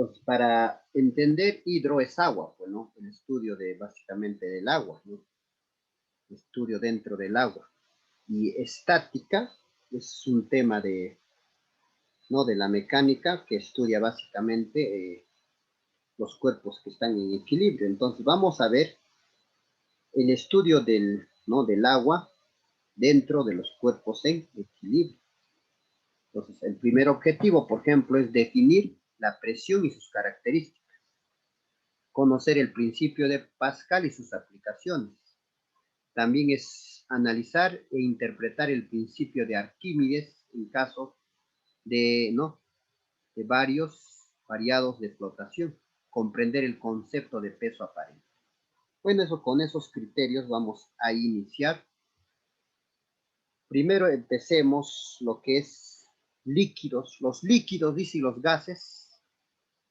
Entonces, para entender hidro es agua, pues, ¿no? El estudio de básicamente del agua, ¿no? El estudio dentro del agua. Y estática es un tema de, ¿no? De la mecánica que estudia básicamente los cuerpos que están en equilibrio. Entonces, vamos a ver el estudio del, ¿no? Del agua dentro de los cuerpos en equilibrio. Entonces, el primer objetivo, por ejemplo, es definir la presión y sus características. Conocer el principio de Pascal y sus aplicaciones. También es analizar e interpretar el principio de Arquímedes en caso de, ¿no? de variados de flotación. Comprender el concepto de peso aparente. Bueno, eso, con esos criterios vamos a iniciar. Primero empecemos lo que es líquidos. Los líquidos, dice, y los gases.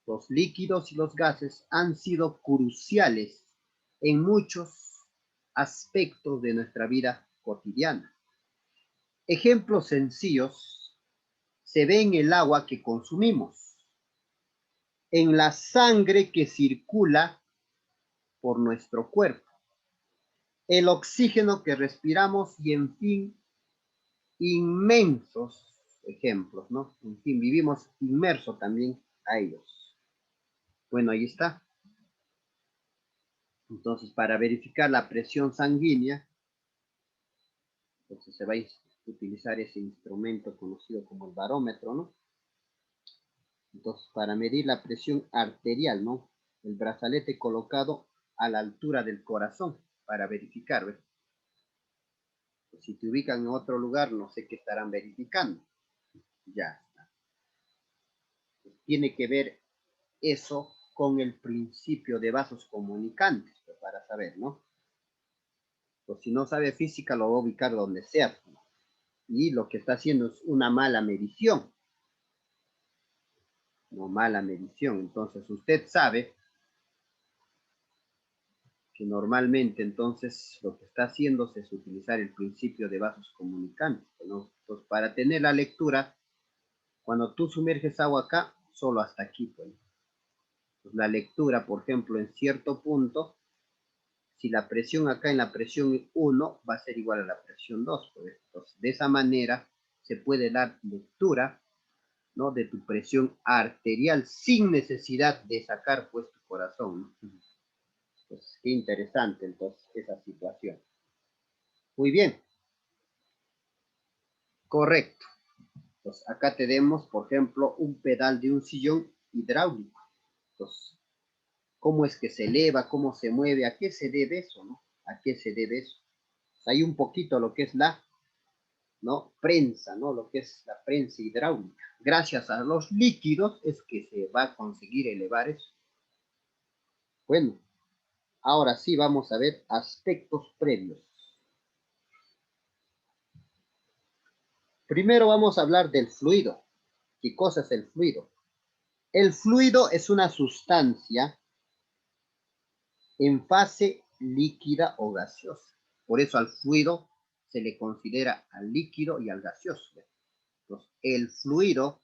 Los líquidos y los gases han sido cruciales en muchos aspectos de nuestra vida cotidiana. Ejemplos sencillos se ve en el agua que consumimos, en la sangre que circula por nuestro cuerpo, el oxígeno que respiramos y, en fin, inmensos ejemplos, ¿no? En fin, vivimos inmersos también a ellos. Bueno, ahí está. Entonces, para verificar la presión sanguínea, entonces se va a utilizar ese instrumento conocido como el barómetro, ¿no? Entonces, para medir la presión arterial, ¿no? El brazalete colocado a la altura del corazón para verificar, ¿ves? Pues si te ubican en otro lugar, no sé qué estarán verificando. Ya está. Pues tiene que ver eso con el principio de vasos comunicantes, pues para saber, ¿no? Pues si no sabe física, lo va a ubicar donde sea, ¿no? Y lo que está haciendo es una mala medición. No, mala medición. Entonces, usted sabe que normalmente entonces lo que está haciendo es utilizar el principio de vasos comunicantes, ¿no? Entonces, para tener la lectura, cuando tú sumerges agua acá, solo hasta aquí, pues. Pues la lectura, por ejemplo, en cierto punto, si la presión acá en la presión 1 va a ser igual a la presión 2, pues. Entonces, de esa manera se puede dar lectura, ¿no? De tu presión arterial sin necesidad de sacar pues tu corazón, ¿no? Pues qué interesante entonces esa situación. Muy bien, correcto. Pues acá tenemos, por ejemplo, un pedal de un sillón hidráulico. Entonces, ¿cómo es que se eleva? ¿Cómo se mueve? ¿A qué se debe eso, no? ¿A qué se debe eso? Pues hay un poquito lo que es la, ¿no? Prensa, ¿no? Lo que es la prensa hidráulica. Gracias a los líquidos es que se va a conseguir elevar eso. Bueno, ahora sí vamos a ver aspectos previos. Primero vamos a hablar del fluido. ¿Qué cosa es el fluido? El fluido es una sustancia en fase líquida o gaseosa. Por eso al fluido se le considera al líquido y al gaseoso. Entonces, el fluido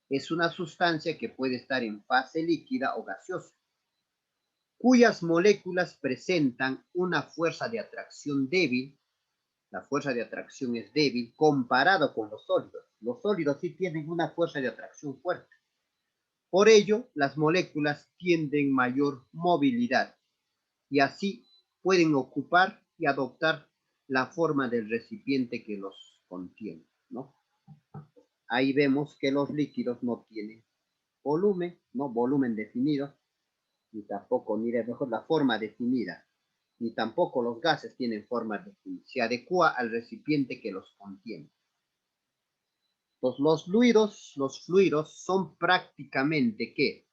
es una sustancia que puede estar en fase líquida o gaseosa, cuyas moléculas presentan una fuerza de atracción débil. La fuerza de atracción es débil comparado con los sólidos. Los sólidos sí tienen una fuerza de atracción fuerte. Por ello, las moléculas tienen mayor movilidad y así pueden ocupar y adoptar la forma del recipiente que los contiene, ¿no? Ahí vemos que los líquidos no tienen volumen, ¿no? Volumen definido, ni tampoco, ni mejor la forma definida, ni tampoco los gases tienen forma definida. Se adecua al recipiente que los contiene. Pues los fluidos son prácticamente, ¿qué?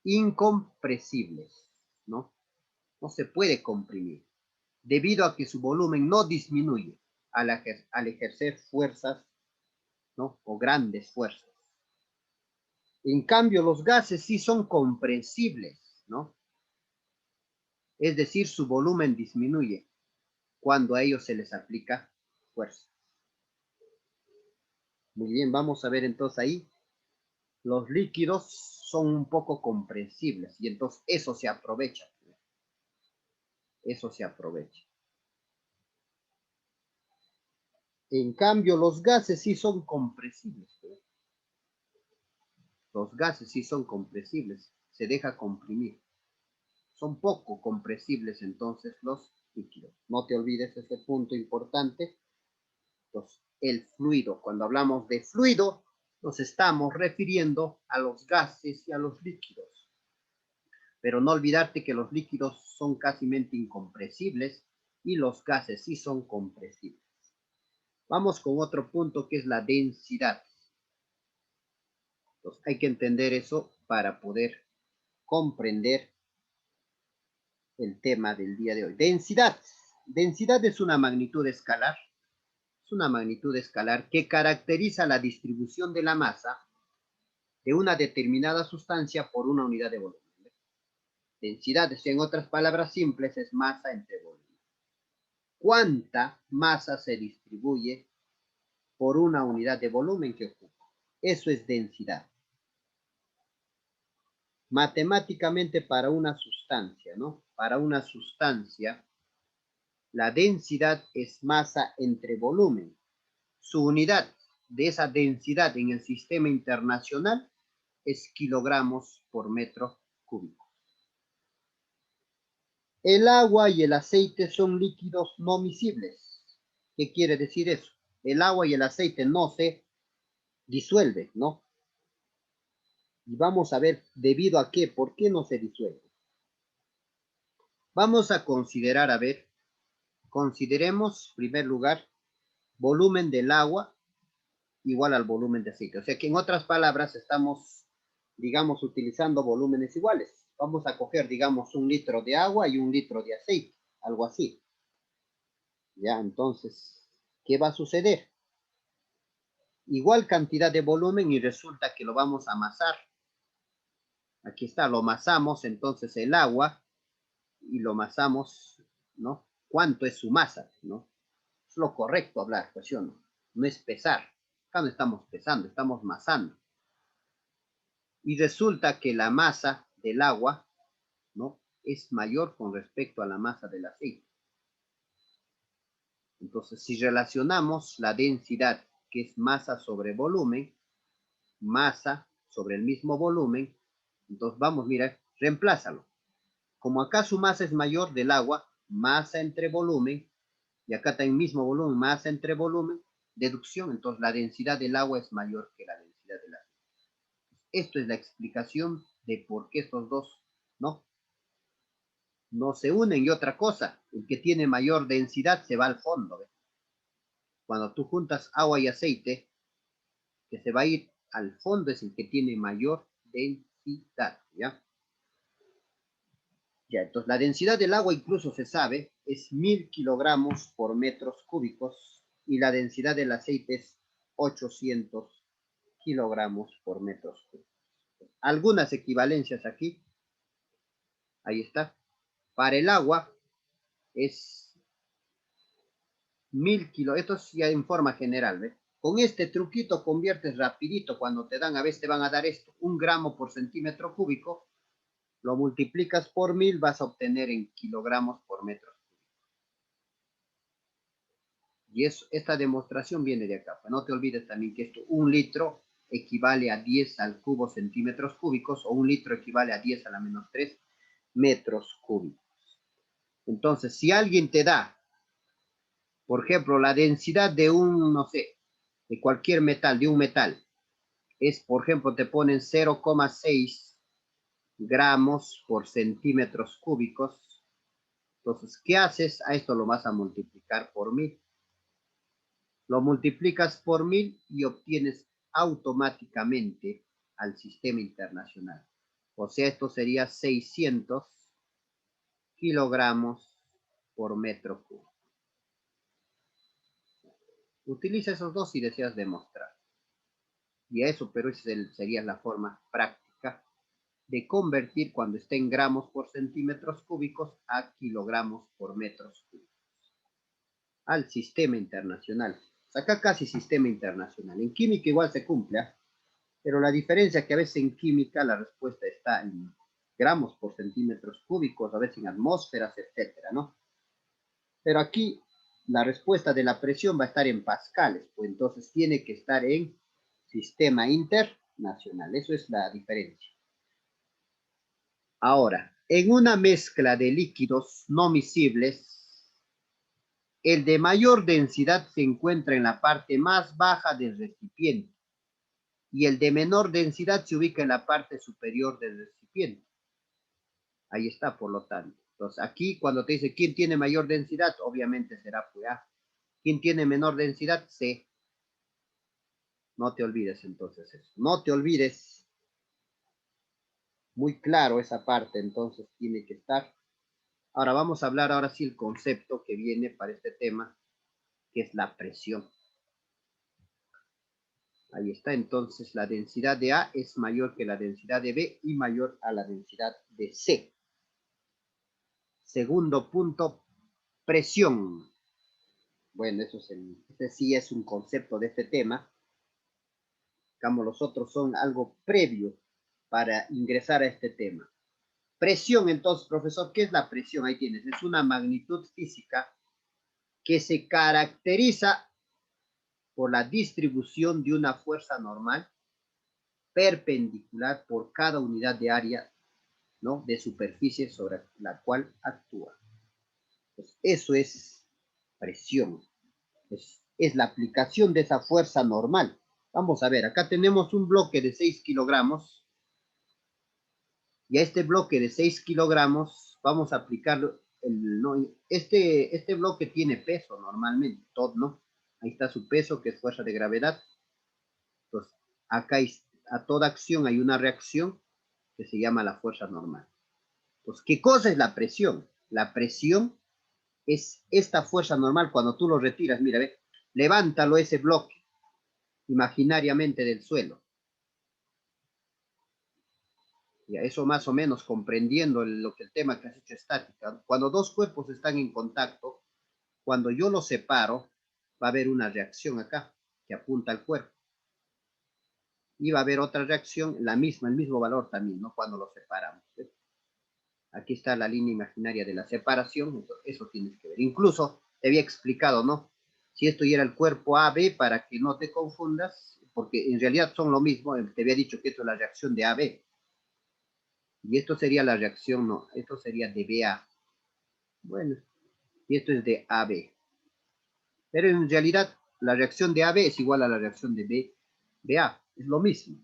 Incompresibles, ¿no? No se puede comprimir, debido a que su volumen no disminuye al ejercer fuerzas, ¿no? O grandes fuerzas. En cambio, los gases sí son comprensibles, ¿no? Es decir, su volumen disminuye cuando a ellos se les aplica fuerza. Muy bien, vamos a ver entonces ahí los líquidos son un poco compresibles y entonces eso se aprovecha. Eso se aprovecha. En cambio, los gases sí son compresibles. Los gases sí son compresibles. Se deja comprimir. Son poco compresibles entonces los líquidos. No te olvides ese punto importante. Entonces, el fluido. Cuando hablamos de fluido, nos estamos refiriendo a los gases y a los líquidos. Pero no olvidarte que los líquidos son casi incompresibles y los gases sí son compresibles. Vamos con otro punto que es la densidad. Entonces, hay que entender eso para poder comprender el tema del día de hoy. Densidad. Densidad es una magnitud escalar. Es una magnitud escalar que caracteriza la distribución de la masa de una determinada sustancia por una unidad de volumen. Densidad, en otras palabras simples, es masa entre volumen. ¿Cuánta masa se distribuye por una unidad de volumen que ocupa? Eso es densidad. Matemáticamente para una sustancia, ¿no? Para una sustancia, la densidad es masa entre volumen. Su unidad de esa densidad en el sistema internacional es kilogramos por metro cúbico. El agua y el aceite son líquidos no miscibles. ¿Qué quiere decir eso? El agua y el aceite no se disuelven, ¿no? Y vamos a ver debido a qué, por qué no se disuelve. Vamos a considerar, a ver, consideremos, en primer lugar, volumen del agua igual al volumen de aceite. O sea que en otras palabras estamos, digamos, utilizando volúmenes iguales. Vamos a coger, digamos, 1 litro de agua y 1 litro de aceite, algo así. Ya, entonces, ¿qué va a suceder? Igual cantidad de volumen y resulta que lo vamos a amasar. Aquí está, lo amasamos, entonces el agua y lo amasamos, ¿no? ¿Cuánto es su masa, no? Es lo correcto hablar, pues, ¿sí o no? No es pesar. Acá no estamos pesando, estamos masando. Y resulta que la masa del agua, ¿no? Es mayor con respecto a la masa del aceite. Entonces, si relacionamos la densidad, que es masa sobre volumen, masa sobre el mismo volumen, entonces vamos, mira, reemplázalo. Como acá su masa es mayor del agua, masa entre volumen, y acá está en mismo volumen, masa entre volumen, deducción, entonces la densidad del agua es mayor que la densidad del aceite. Esto es la explicación de por qué estos dos, ¿no? No se unen. Y otra cosa, el que tiene mayor densidad se va al fondo. ¿Ves? Cuando tú juntas agua y aceite, que se va a ir al fondo es el que tiene mayor densidad, ¿ya? Ya, entonces la densidad del agua incluso se sabe, es 1000 kilogramos por metros cúbicos y la densidad del aceite es 800 kilogramos por metros cúbicos. Algunas equivalencias aquí, ahí está. Para el agua es 1000 kilos, esto es ya en forma general, ¿ves? Con este truquito conviertes rapidito cuando te dan, a veces te van a dar esto, 1 gramo por centímetro cúbico, lo multiplicas por 1000, vas a obtener en kilogramos por metro. Y esta demostración viene de acá. Pues no te olvides también que esto, 1 litro equivale a 10 al cubo centímetros cúbicos o 1 litro equivale a 10 a la menos 3 metros cúbicos. Entonces, si alguien te da, por ejemplo, la densidad de un, no sé, de cualquier metal, de un metal, es, por ejemplo, te ponen 0,6 gramos por centímetros cúbicos. Entonces, ¿qué haces? A esto lo vas a multiplicar por 1000. Lo multiplicas por 1000 y obtienes automáticamente al sistema internacional. O sea, esto sería 600 kilogramos por metro cúbico. Utiliza esos dos si deseas demostrar. Y a eso, pero esa sería la forma práctica de convertir cuando esté en gramos por centímetros cúbicos a kilogramos por metros cúbicos. Al sistema internacional. Acá casi sistema internacional. En química igual se cumple. ¿Eh? Pero la diferencia es que a veces en química la respuesta está en gramos por centímetros cúbicos, a veces en atmósferas, etcétera, ¿no? Pero aquí la respuesta de la presión va a estar en pascales, pues entonces tiene que estar en sistema internacional. Eso es la diferencia. Ahora, en una mezcla de líquidos no miscibles, el de mayor densidad se encuentra en la parte más baja del recipiente y el de menor densidad se ubica en la parte superior del recipiente. Ahí está, por lo tanto. Entonces, aquí cuando te dice quién tiene mayor densidad, obviamente será pues A. ¿Quién tiene menor densidad? C. No te olvides entonces eso. No te olvides. Muy claro esa parte, entonces tiene que estar. Ahora vamos a hablar ahora sí el concepto que viene para este tema, que es la presión. Ahí está, entonces la densidad de A es mayor que la densidad de B y mayor a la densidad de C. Segundo punto, presión. Bueno, eso es este sí es un concepto de este tema. Como los otros son algo previo para ingresar a este tema. Presión, entonces, profesor, ¿qué es la presión? Ahí tienes, es una magnitud física que se caracteriza por la distribución de una fuerza normal perpendicular por cada unidad de área, ¿no?, de superficie sobre la cual actúa. Pues eso es presión. Es la aplicación de esa fuerza normal. Vamos a ver, acá tenemos un bloque de 6 kilogramos y a este bloque de 6 kilogramos vamos a aplicarlo. No, este bloque tiene peso normalmente, todo, ¿no? Ahí está su peso, que es fuerza de gravedad. Entonces, acá a toda acción hay una reacción que se llama la fuerza normal. Entonces, ¿qué cosa es la presión? La presión es esta fuerza normal cuando tú lo retiras. Mira, ve, levántalo ese bloque imaginariamente del suelo. Ya, eso más o menos comprendiendo lo que el tema que has hecho estática. Cuando dos cuerpos están en contacto, cuando yo los separo, va a haber una reacción acá que apunta al cuerpo. Y va a haber otra reacción, la misma, el mismo valor también, ¿no? Cuando los separamos. ¿Sí? Aquí está la línea imaginaria de la separación, eso tienes que ver. Incluso te había explicado, ¿no? Si esto ya era el cuerpo AB, para que no te confundas, porque en realidad son lo mismo, te había dicho que esto es la reacción de AB. Y esto sería la reacción, no, esto sería de BA. Bueno, y esto es de AB. Pero en realidad la reacción de AB es igual a la reacción de BA. Es lo mismo.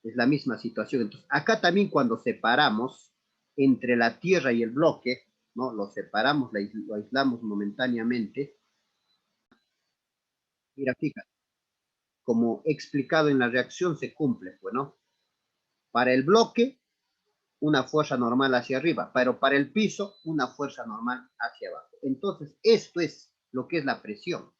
Es la misma situación. Entonces, acá también cuando separamos entre la Tierra y el bloque, ¿no? Lo separamos, lo aislamos momentáneamente. Mira, fíjate, como explicado en la reacción se cumple, pues, ¿no? Para el bloque, una fuerza normal hacia arriba, pero para el piso, una fuerza normal hacia abajo. Entonces, esto es lo que es la presión.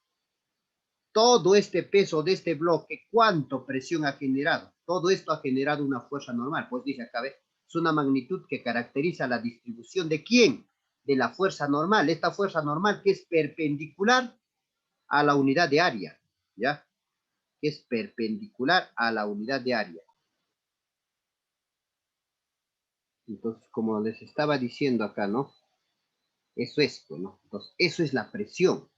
Todo este peso de este bloque, ¿cuánto presión ha generado? Todo esto ha generado una fuerza normal. Pues dice acá, ¿ve? Es una magnitud que caracteriza la distribución de quién? De la fuerza normal. Esta fuerza normal que es perpendicular a la unidad de área, ¿ya? Que es perpendicular a la unidad de área. Entonces, como les estaba diciendo acá, ¿no? Eso es, ¿no? Entonces, eso es la presión.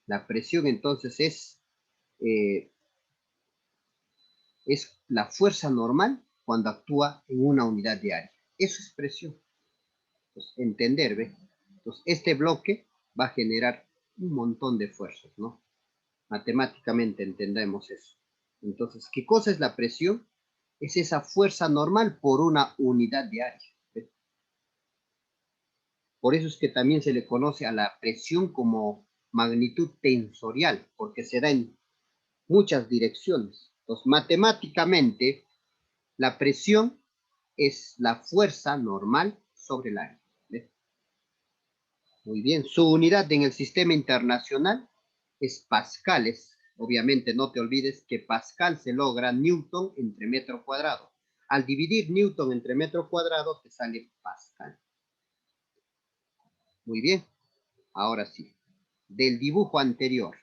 La presión entonces eh, es la fuerza normal cuando actúa en una unidad de área. Eso es presión. Pues, entender, ¿ve? Entonces, este bloque va a generar un montón de fuerzas, ¿no? Matemáticamente entendemos eso. Entonces, ¿qué cosa es la presión? Es esa fuerza normal por una unidad de área. ¿Ve? Por eso es que también se le conoce a la presión como magnitud tensorial, porque se da en muchas direcciones. Entonces, matemáticamente, la presión es la fuerza normal sobre el área. ¿Ves? Muy bien, su unidad en el sistema internacional es pascales. Obviamente no te olvides que pascal se logra Newton entre metro cuadrado. Al dividir Newton entre metro cuadrado te sale pascal. Muy bien, ahora sí. Del dibujo anterior,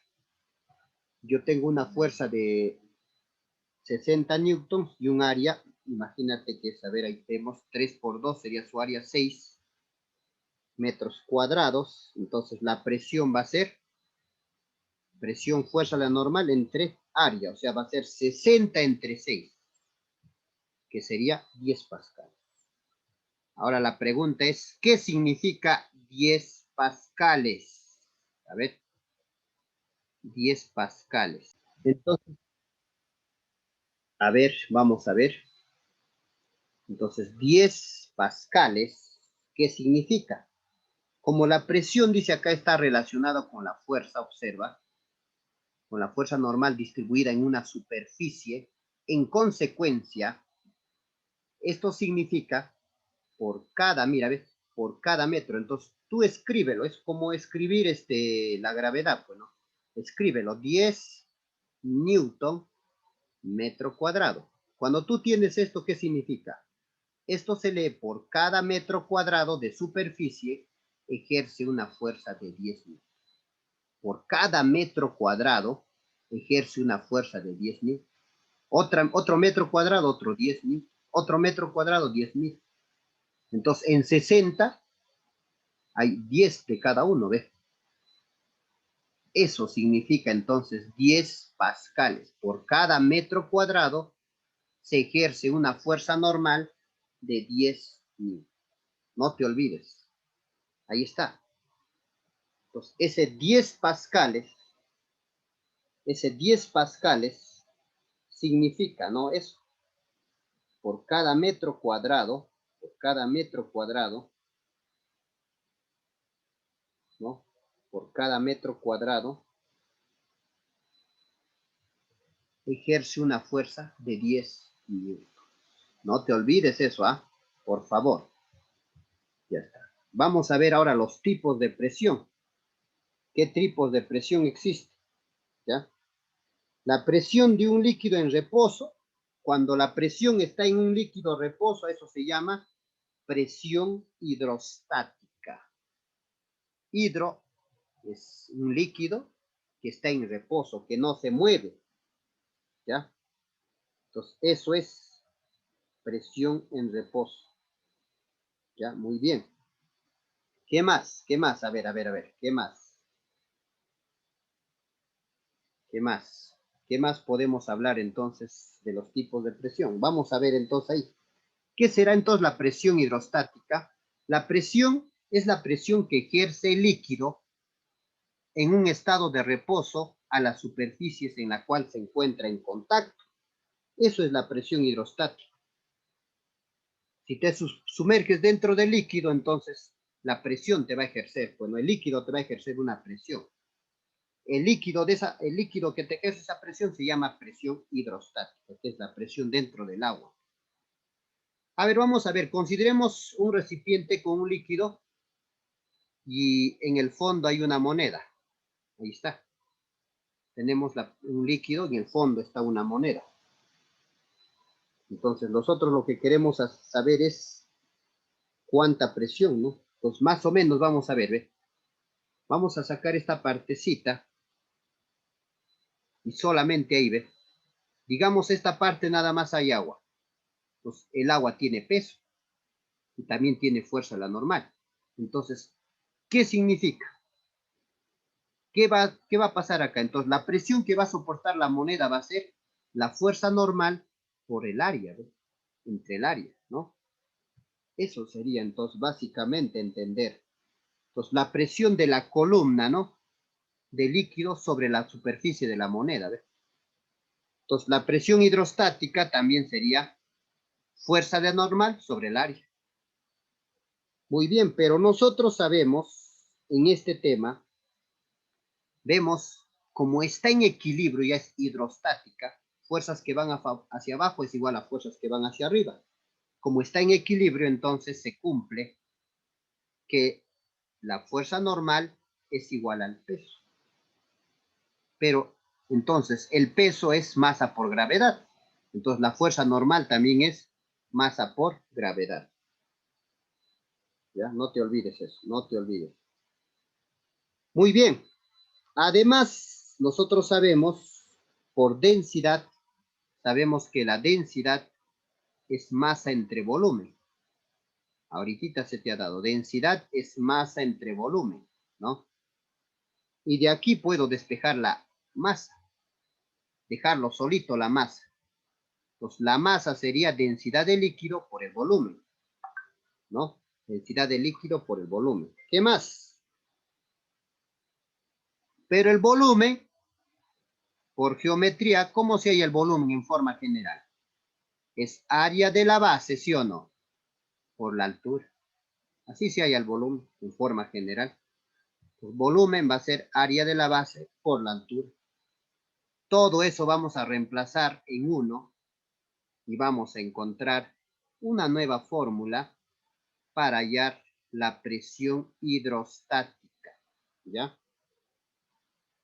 yo tengo una fuerza de 60 newtons y un área, imagínate que es, a ver, ahí tenemos 3 por 2 sería su área 6 metros cuadrados. Entonces la presión va a ser presión fuerza la normal entre área, o sea, va a ser 60 entre 6, que sería 10 pascales. Ahora la pregunta es, ¿qué significa 10 pascales? A ver, 10 pascales. Entonces, a ver, vamos a ver. Entonces, 10 pascales, ¿qué significa? Como la presión, dice acá, está relacionada con la fuerza, observa, con la fuerza normal distribuida en una superficie, en consecuencia, esto significa por cada, mira, ¿ves? Por cada metro. Entonces, tú escríbelo, es como escribir la gravedad, pues, ¿no? Escríbelo, 10 newton metro cuadrado. Cuando tú tienes esto, ¿qué significa? Esto se lee por cada metro cuadrado de superficie, ejerce una fuerza de 10 newton. Por cada metro cuadrado, ejerce una fuerza de 10 newton. Otro metro cuadrado, otro 10 newton. Otro metro cuadrado, 10.000. Entonces, en 60 hay 10 de cada uno, ¿ves? Eso significa entonces 10 pascales. Por cada metro cuadrado se ejerce una fuerza normal de 10 newton. No te olvides. Ahí está. Entonces, ese 10 pascales significa, ¿no? Eso. Por cada metro cuadrado, ¿no? Por cada metro cuadrado ejerce una fuerza de 10 newton. No te olvides eso, ¿ah? Por favor. Ya está. Vamos a ver ahora los tipos de presión. ¿Qué tipos de presión existen? ¿Ya? La presión de un líquido en reposo, cuando la presión está en un líquido reposo, eso se llama presión hidrostática. Hidro es un líquido que está en reposo, que no se mueve. ¿Ya? Entonces, eso es presión en reposo. ¿Ya? Muy bien. ¿Qué más? ¿Qué más? A ver. ¿Qué más? ¿Qué más? ¿Qué más podemos hablar entonces de los tipos de presión? Vamos a ver entonces ahí. ¿Qué será entonces la presión hidrostática? La presión es la presión que ejerce el líquido en un estado de reposo a las superficies en la cual se encuentra en contacto. Eso es la presión hidrostática. Si te sumerges dentro del líquido, entonces la presión te va a ejercer. Bueno, el líquido te va a ejercer una presión. El líquido que te ejerce esa presión se llama presión hidrostática, que es la presión dentro del agua. A ver, vamos a ver, consideremos un recipiente con un líquido y en el fondo hay una moneda. Ahí está. Tenemos un líquido y en el fondo está una moneda. Entonces nosotros lo que queremos saber es cuánta presión, ¿no? Pues más o menos vamos a ver, ¿ve? Vamos a sacar esta partecita y solamente ahí, ¿ve? Digamos esta parte nada más hay agua. Pues el agua tiene peso y también tiene fuerza la normal. Entonces, ¿qué significa? ¿Qué va a pasar acá? Entonces, la presión que va a soportar la moneda va a ser la fuerza normal por el área, ¿ves? Entre el área, ¿no? Eso sería entonces básicamente entender. Entonces, la presión de la columna, ¿no? De líquido sobre la superficie de la moneda, ¿ves? Entonces, la presión hidrostática también sería fuerza de normal sobre el área. Muy bien, pero nosotros sabemos en este tema, vemos como está en equilibrio, ya es hidrostática, fuerzas que van hacia abajo es igual a fuerzas que van hacia arriba. Como está en equilibrio, entonces se cumple que la fuerza normal es igual al peso. Pero entonces el peso es masa por gravedad. Entonces la fuerza normal también es masa por gravedad. ¿Ya? No te olvides eso, no te olvides. Muy bien. Además, nosotros sabemos por densidad sabemos que la densidad es masa entre volumen. Ahorita se te ha dado. Densidad es masa entre volumen, ¿no? Y de aquí puedo despejar la masa. Dejarlo solito la masa. Entonces, la masa sería densidad de líquido por el volumen, ¿no? Densidad de líquido por el volumen. ¿Qué más? Pero el volumen, por geometría, ¿cómo se halla el volumen en forma general? Es área de la base, ¿sí o no? Por la altura. Así se halla el volumen en forma general. El volumen va a ser área de la base por la altura. Todo eso vamos a reemplazar en 1 y vamos a encontrar una nueva fórmula para hallar la presión hidrostática, ¿ya?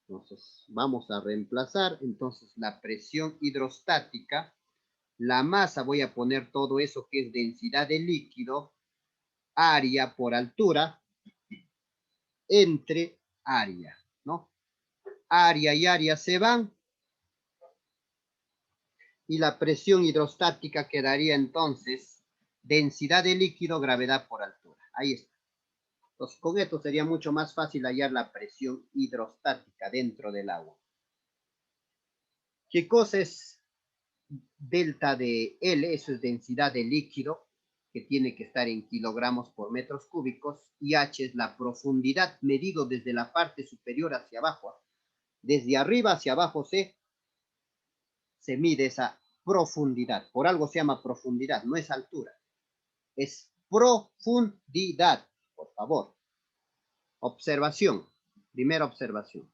Entonces, vamos a reemplazar, entonces, la presión hidrostática, la masa, voy a poner todo eso que es densidad de líquido, área por altura, entre área, ¿no? Área y área se van, y la presión hidrostática quedaría entonces densidad de líquido, gravedad por altura. Ahí está. Entonces, con esto sería mucho más fácil hallar la presión hidrostática dentro del agua. ¿Qué cosa es delta de L? Eso es densidad de líquido, que tiene que estar en kilogramos por metros cúbicos, y H es la profundidad medido desde la parte superior hacia abajo. Desde arriba hacia abajo se mide esa profundidad. Por algo se llama profundidad, no es altura. Es profundidad, por favor. Observación. Primera observación.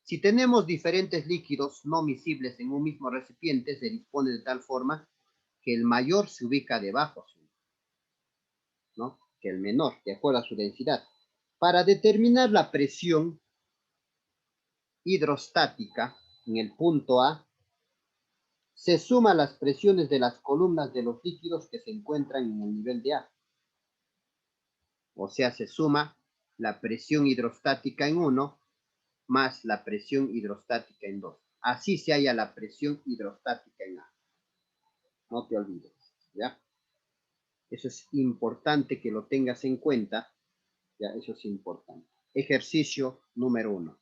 Si tenemos diferentes líquidos no miscibles en un mismo recipiente, se dispone de tal forma que el mayor se ubica debajo, ¿no? Que el menor, de acuerdo a su densidad. Para determinar la presión hidrostática en el punto A, se suman las presiones de las columnas de los líquidos que se encuentran en el nivel de A. O sea, se suma la presión hidrostática en 1 más la presión hidrostática en 2. Así se halla la presión hidrostática en A. No te olvides, ¿ya? Eso es importante que lo tengas en cuenta, ¿ya? Eso es importante. Ejercicio número 1.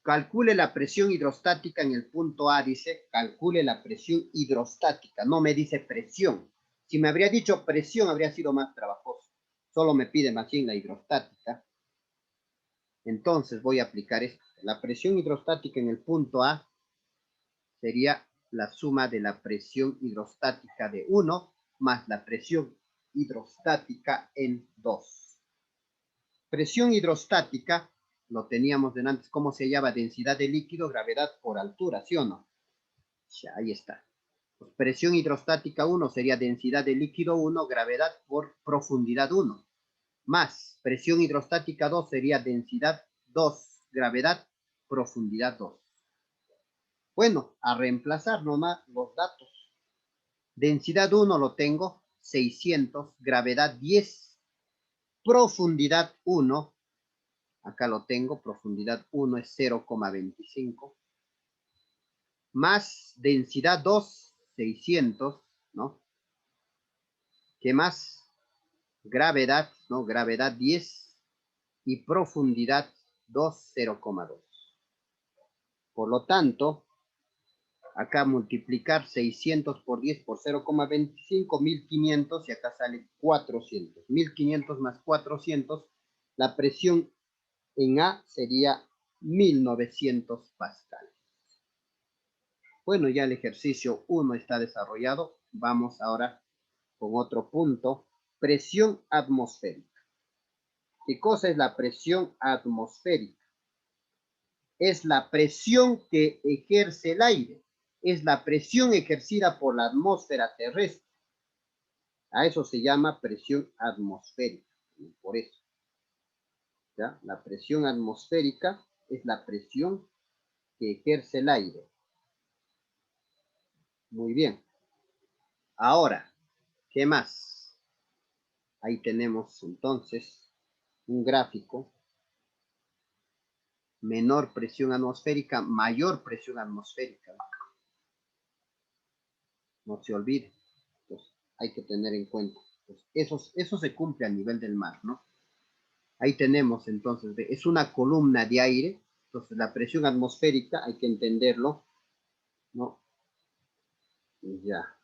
Calcule la presión hidrostática en el punto A, dice, calcule la presión hidrostática, no me dice presión. Si me habría dicho presión, habría sido más trabajoso. Solo me pide más bien la hidrostática. Entonces voy a aplicar esto. La presión hidrostática en el punto A sería la suma de la presión hidrostática de 1 más la presión hidrostática en 2. Presión hidrostática, lo teníamos de antes, ¿cómo se llama? Densidad de líquido, gravedad por altura, ¿sí o no? Ya, ahí está. Pues presión hidrostática 1 sería densidad de líquido 1, gravedad por profundidad 1. Más presión hidrostática 2 sería densidad 2, gravedad, profundidad 2. Bueno, a reemplazar nomás los datos. Densidad 1 lo tengo, 600, gravedad 10, profundidad 1, acá lo tengo, profundidad 1 es 0,25, más densidad 2, 600, ¿no? ¿Qué más? Gravedad, ¿no? Gravedad 10 y profundidad 2, 0,2. Por lo tanto, acá multiplicar 600 por 10 por 0,25, 1500, y acá sale 400. 1500 más 400, la presión en A sería 1900 pascales. Bueno, ya el ejercicio 1 está desarrollado. Vamos ahora con otro punto. Presión atmosférica. ¿Qué cosa es la presión atmosférica? Es la presión que ejerce el aire. Es la presión ejercida por la atmósfera terrestre. A eso se llama presión atmosférica. Por eso, ¿ya? La presión atmosférica es la presión que ejerce el aire. Muy bien. Ahora, ¿qué más? Ahí tenemos entonces un gráfico. menor presión atmosférica, mayor presión atmosférica. No se olvide. Entonces, hay que tener en cuenta. Entonces, eso se cumple a nivel del mar, ¿no? Ahí tenemos entonces, es una columna de aire. Entonces, la presión atmosférica hay que entenderlo, ¿no? Ya.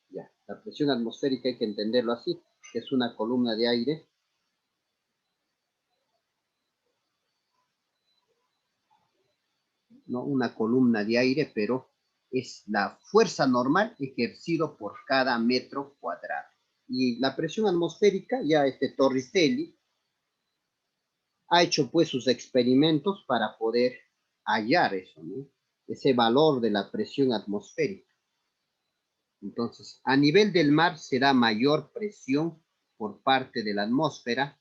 Ya. La presión atmosférica hay que entenderlo así, que es una columna de aire. ¿No? Una columna de aire, pero es la fuerza normal ejercido por cada metro cuadrado. Y la presión atmosférica, ya Torricelli ha hecho pues sus experimentos para poder hallar eso, ¿no? Ese valor de la presión atmosférica. Entonces, a nivel del mar se da mayor presión por parte de la atmósfera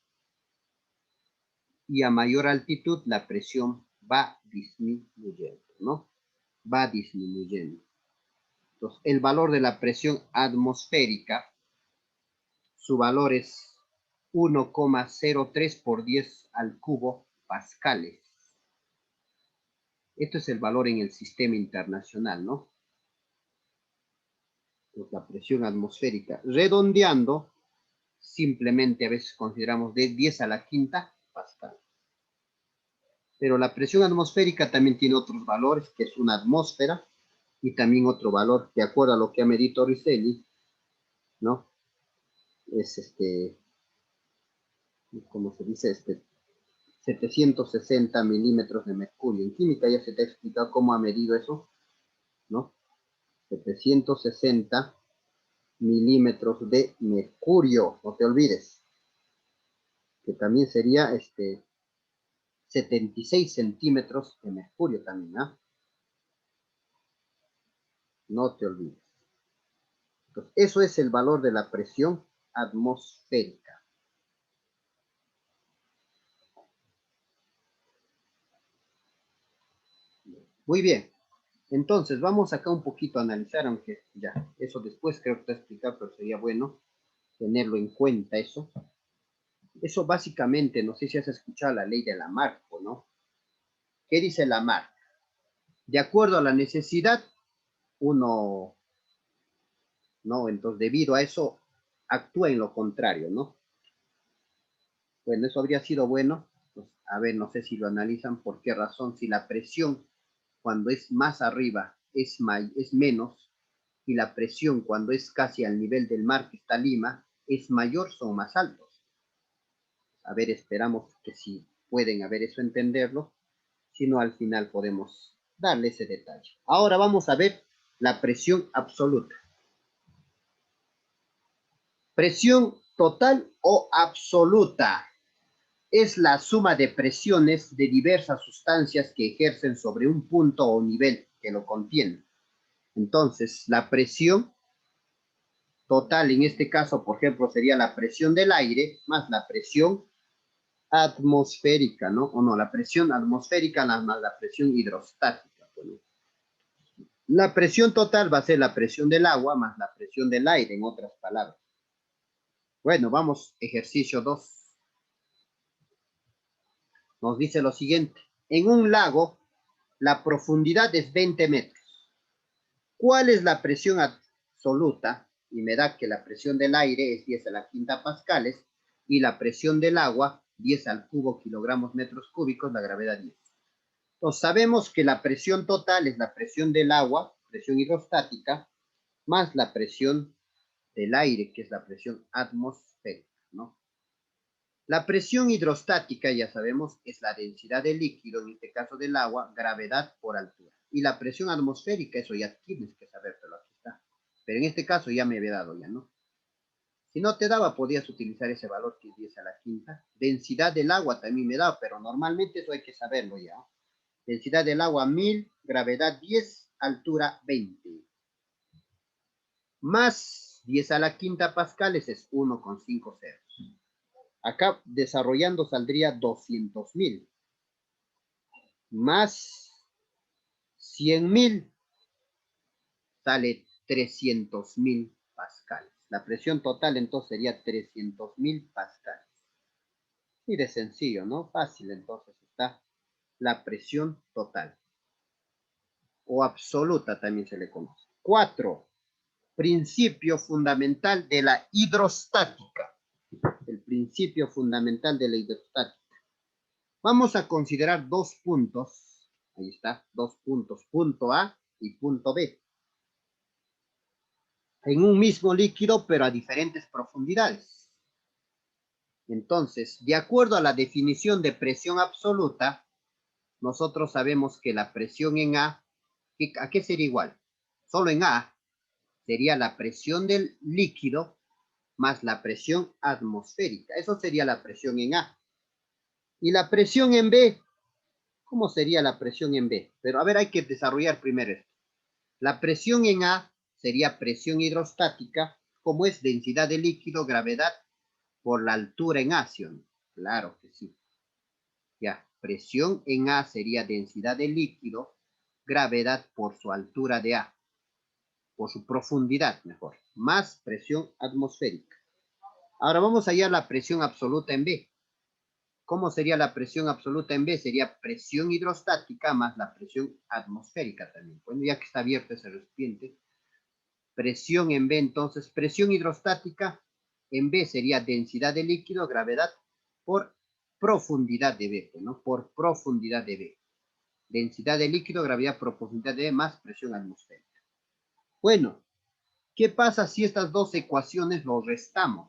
y a mayor altitud la presión va disminuyendo, ¿no? Va disminuyendo. Entonces, el valor de la presión atmosférica, su valor es 1,03 por 10 al cubo pascales. Esto es el valor en el sistema internacional, ¿no? Pues la presión atmosférica. Redondeando, simplemente a veces consideramos de 10 a la quinta pascal. Pero la presión atmosférica también tiene otros valores, que es una atmósfera, y también otro valor, de acuerdo a lo que ha medido Torricelli, ¿no? Es ¿cómo se dice? 760 milímetros de mercurio. En química ya se te ha explicado cómo ha medido eso, ¿no? 760 milímetros de mercurio, no te olvides, que también sería 76 centímetros de mercurio también, ¿ah? No te olvides. Entonces, eso es el valor de la presión atmosférica. Muy bien. Entonces, vamos acá un poquito a analizar, aunque ya, eso después creo que te explicar, pero sería bueno tenerlo en cuenta eso. Eso básicamente, no sé si has escuchado la ley de Lamarck, ¿no? ¿Qué dice Lamarck? De acuerdo a la necesidad, uno, ¿no? Entonces, debido a eso, actúa en lo contrario, ¿no? Bueno, eso habría sido bueno. Pues, a ver, no sé si lo analizan, por qué razón, si la presión cuando es más arriba es menos, y la presión cuando es casi al nivel del mar que está Lima es mayor, son más altos. A ver, esperamos que si pueden, a ver, eso entenderlo, si no al final podemos darle ese detalle. Ahora vamos a ver la presión absoluta. Presión total o absoluta es la suma de presiones de diversas sustancias que ejercen sobre un punto o nivel que lo contiene. Entonces, la presión total, en este caso, por ejemplo, sería la presión del aire más la presión atmosférica, ¿no? O no, la presión atmosférica más la presión hidrostática. Bueno, la presión total va a ser la presión del agua más la presión del aire, en otras palabras. Bueno, vamos, ejercicio 2. Nos dice lo siguiente. En un lago, la profundidad es 20 metros. ¿Cuál es la presión absoluta? Y me da que la presión del aire es 10 a la quinta pascales y la presión del agua 10 al cubo kilogramos metros cúbicos, la gravedad 10. Entonces sabemos que la presión total es la presión del agua, presión hidrostática, más la presión del aire, que es la presión atmosférica, ¿no? La presión hidrostática, ya sabemos, es la densidad del líquido, en este caso del agua, gravedad por altura. Y la presión atmosférica, eso ya tienes que sabértelo, aquí está. Pero en este caso ya me había dado ya, ¿no? Si no te daba, podías utilizar ese valor que es 10 a la quinta. Densidad del agua también me da, pero normalmente eso hay que saberlo ya. Densidad del agua 1000, gravedad 10, altura 20. Más 10 a la quinta pascales es 1,5 ceros. Acá desarrollando saldría 200.000. Más 100.000 sale 300.000 pascales. La presión total entonces sería 300.000 pascales. Y de sencillo, ¿no? Fácil, entonces está la presión total o absoluta también se le conoce. 4. Principio fundamental de la hidrostática. El principio fundamental de la hidrostática. Vamos a considerar dos puntos. Ahí está, dos puntos, punto A y punto B. En un mismo líquido, pero a diferentes profundidades. Entonces, de acuerdo a la definición de presión absoluta, nosotros sabemos que la presión en A, ¿a qué sería igual? Solo en A sería la presión del líquido más la presión atmosférica. Eso sería la presión en A. Y la presión en B, ¿cómo sería la presión en B? Pero a ver, hay que desarrollar primero esto. La presión en A sería presión hidrostática, como es densidad de líquido, gravedad por la altura en A, ¿sí? Claro que sí. Ya, presión en A sería densidad de líquido, gravedad por su altura de A, por su profundidad, mejor, más presión atmosférica. Ahora vamos allá a la presión absoluta en B. ¿Cómo sería la presión absoluta en B? Sería presión hidrostática más la presión atmosférica también. Bueno, ya que está abierto ese recipiente, presión en B, entonces, presión hidrostática en B sería densidad de líquido, gravedad por profundidad de B, ¿no? Por profundidad de B. Densidad de líquido, gravedad por profundidad de B más presión atmosférica. Bueno, ¿qué pasa si estas dos ecuaciones los restamos?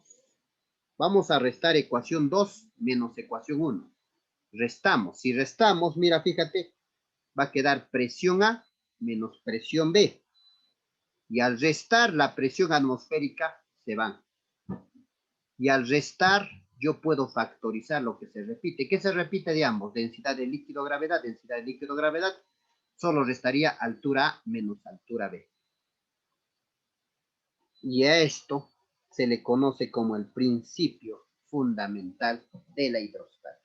Vamos a restar ecuación 2 menos ecuación 1. Restamos. Si restamos, mira, fíjate, va a quedar presión A menos presión B. Y al restar la presión atmosférica, se van. Y al restar, yo puedo factorizar lo que se repite. ¿Qué se repite de ambos? Densidad de líquido, gravedad, densidad de líquido, gravedad. Solo restaría altura A menos altura B. Y a esto se le conoce como el principio fundamental de la hidrostática.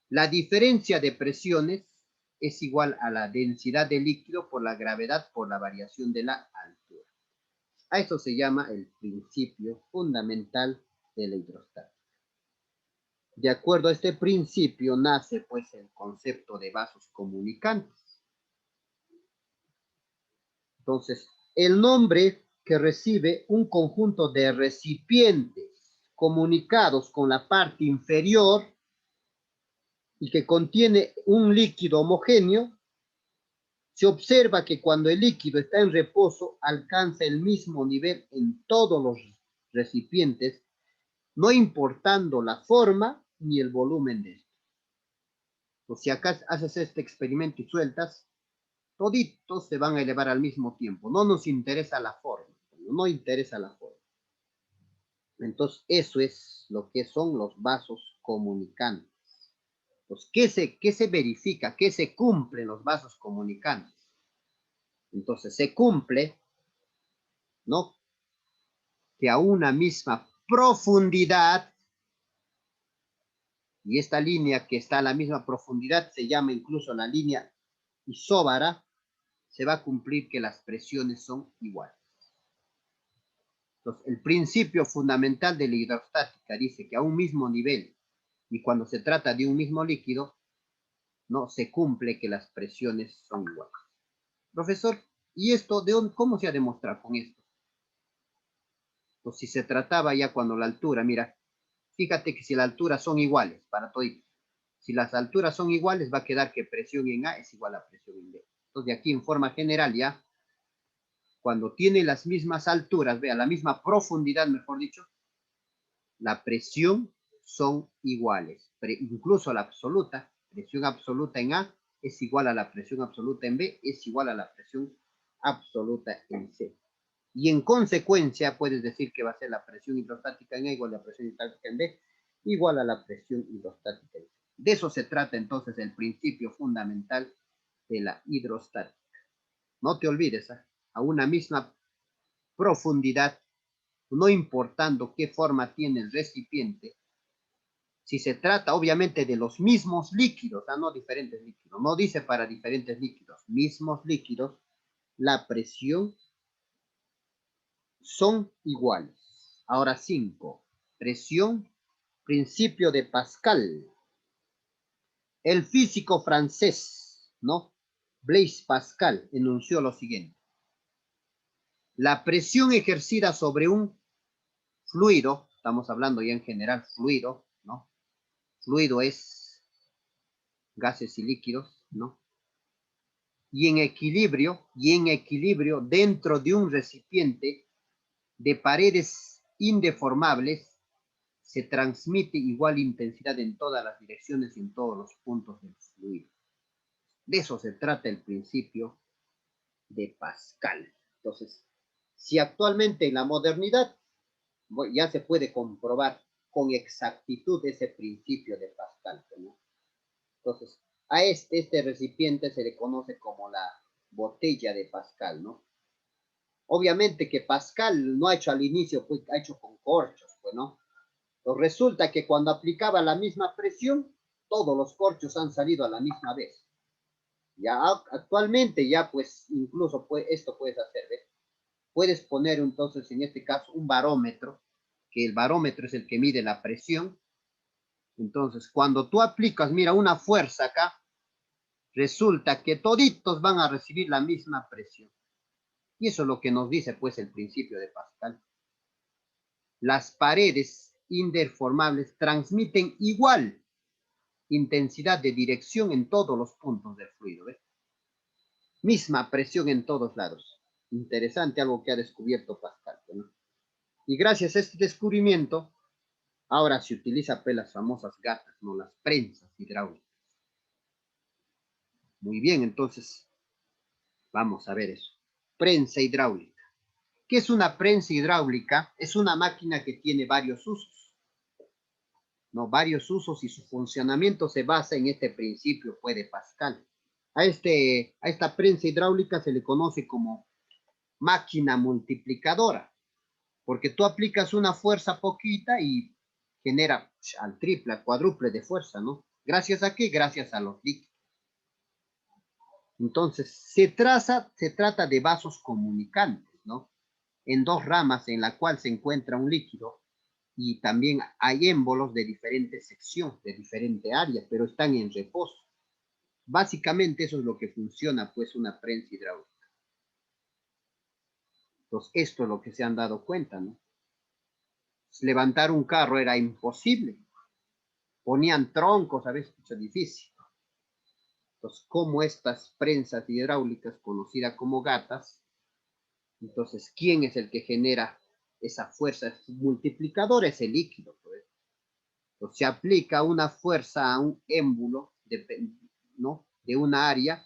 La diferencia de presiones es igual a la densidad de líquido por la gravedad por la variación de la altura. A eso se llama el principio fundamental de la hidrostática. De acuerdo a este principio nace pues el concepto de vasos comunicantes. Entonces, el nombre que recibe un conjunto de recipientes comunicados con la parte inferior y que contiene un líquido homogéneo, se observa que cuando el líquido está en reposo alcanza el mismo nivel en todos los recipientes, no importando la forma ni el volumen de estos. O si acá haces este experimento y sueltas, toditos se van a elevar al mismo tiempo. No nos interesa la forma, no interesa la forma. Entonces, eso es lo que son los vasos comunicantes. Pues, ¿qué se verifica? ¿Qué se cumple en los vasos comunicantes? Entonces, se cumple, ¿no? Que a una misma profundidad, y esta línea que está a la misma profundidad se llama incluso la línea isóbara, se va a cumplir que las presiones son iguales. Entonces, el principio fundamental de la hidrostática dice que a un mismo nivel y cuando se trata de un mismo líquido, no se cumple que las presiones son iguales. Profesor, ¿y esto de dónde, cómo se ha demostrado con esto? Pues si se trataba ya cuando la altura, mira, fíjate que si las alturas son iguales para todos, si las alturas son iguales, va a quedar que presión en A es igual a presión en B. Entonces, de aquí en forma general ya, cuando tiene las mismas alturas, vea, la misma profundidad, mejor dicho, la presión son iguales. Incluso la absoluta, presión absoluta en A es igual a la presión absoluta en B, es igual a la presión absoluta en C. Y en consecuencia, puedes decir que va a ser la presión hidrostática en A igual a la presión hidrostática en B, igual a la presión hidrostática en C. De eso se trata entonces el principio fundamental de la hidrostática. No te olvides, a una misma profundidad, no importando qué forma tiene el recipiente, si se trata obviamente de los mismos líquidos, no diferentes líquidos, no dice para diferentes líquidos, mismos líquidos, la presión son iguales. Ahora 5, presión Principio de Pascal. El físico francés, ¿no? Blaise Pascal enunció lo siguiente. La presión ejercida sobre un fluido, estamos hablando ya en general fluido, ¿no? Fluido es gases y líquidos, ¿no? Y en equilibrio dentro de un recipiente de paredes indeformables, se transmite igual intensidad en todas las direcciones y en todos los puntos del fluido. De eso se trata el principio de Pascal. Entonces, si actualmente en la modernidad ya se puede comprobar con exactitud ese principio de Pascal, ¿no? Entonces, a este recipiente se le conoce como la botella de Pascal, ¿no? Obviamente que Pascal no ha hecho al inicio, pues ha hecho con corchos, pues, ¿no? Pues resulta que cuando aplicaba la misma presión, todos los corchos han salido a la misma vez. Ya actualmente ya pues incluso esto puedes hacer, ¿ves? Puedes poner entonces en este caso un barómetro, que el barómetro es el que mide la presión. Entonces cuando tú aplicas, mira, una fuerza acá, resulta que toditos van a recibir la misma presión. Y eso es lo que nos dice pues el principio de Pascal. Las paredes indeformables transmiten igual intensidad de dirección en todos los puntos del fluido, ¿ves? Misma presión en todos lados. Interesante algo que ha descubierto Pascal, ¿no? Y gracias a este descubrimiento, ahora se utiliza pues las famosas gatas, ¿no? Las prensas hidráulicas. Muy bien, entonces vamos a ver eso. Prensa hidráulica. ¿Qué es una prensa hidráulica? Es una máquina que tiene varios usos, ¿no? Varios usos, y su funcionamiento se basa en este principio pues, de Pascal. A esta prensa hidráulica se le conoce como máquina multiplicadora, porque tú aplicas una fuerza poquita y genera al triple, al cuádruple de fuerza, ¿no? ¿Gracias a qué? Gracias a los líquidos. Entonces, se trata de vasos comunicantes, ¿no? En dos ramas en la cual se encuentra un líquido, y también hay émbolos de diferente sección, de diferente área, pero están en reposo. Básicamente eso es lo que funciona, pues, una prensa hidráulica. Entonces, esto es lo que se han dado cuenta, ¿no? Levantar un carro era imposible. Ponían troncos, a veces mucho difícil. Entonces, como estas prensas hidráulicas, conocidas como gatas, entonces, ¿quién es el que genera esa fuerza multiplicadora? Es el líquido, pues. Entonces, se aplica una fuerza a un émbulo, ¿no? De una área,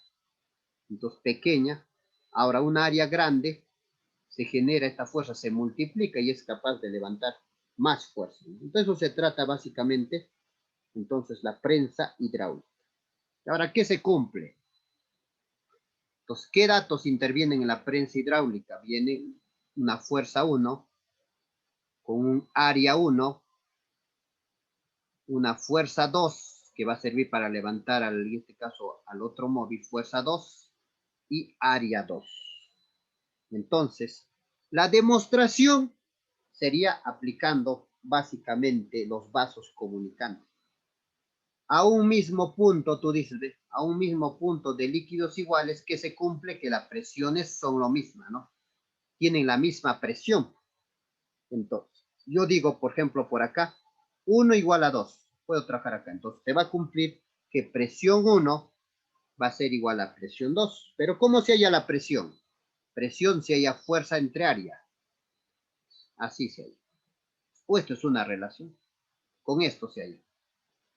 entonces pequeña, ahora una área grande, se genera esta fuerza, se multiplica y es capaz de levantar más fuerza. Entonces, eso se trata básicamente, entonces, la prensa hidráulica. Ahora, ¿qué se cumple? Entonces, ¿qué datos intervienen en la prensa hidráulica? Viene una fuerza 1 con un área 1, una fuerza 2 que va a servir para levantar, en este caso, al otro móvil, fuerza 2 y área 2. Entonces, la demostración sería aplicando básicamente los vasos comunicantes. A un mismo punto, tú dices, a un mismo punto de líquidos iguales, que se cumple que las presiones son lo mismo, ¿no? Tienen la misma presión. Entonces, yo digo, por ejemplo, por acá, 1 igual a 2. Puedo trabajar acá. Entonces, te va a cumplir que presión 1 va a ser igual a presión 2. Pero ¿cómo se halla la presión? Presión se halla fuerza entre área. Así se halla. O esto es una relación. Con esto se halla.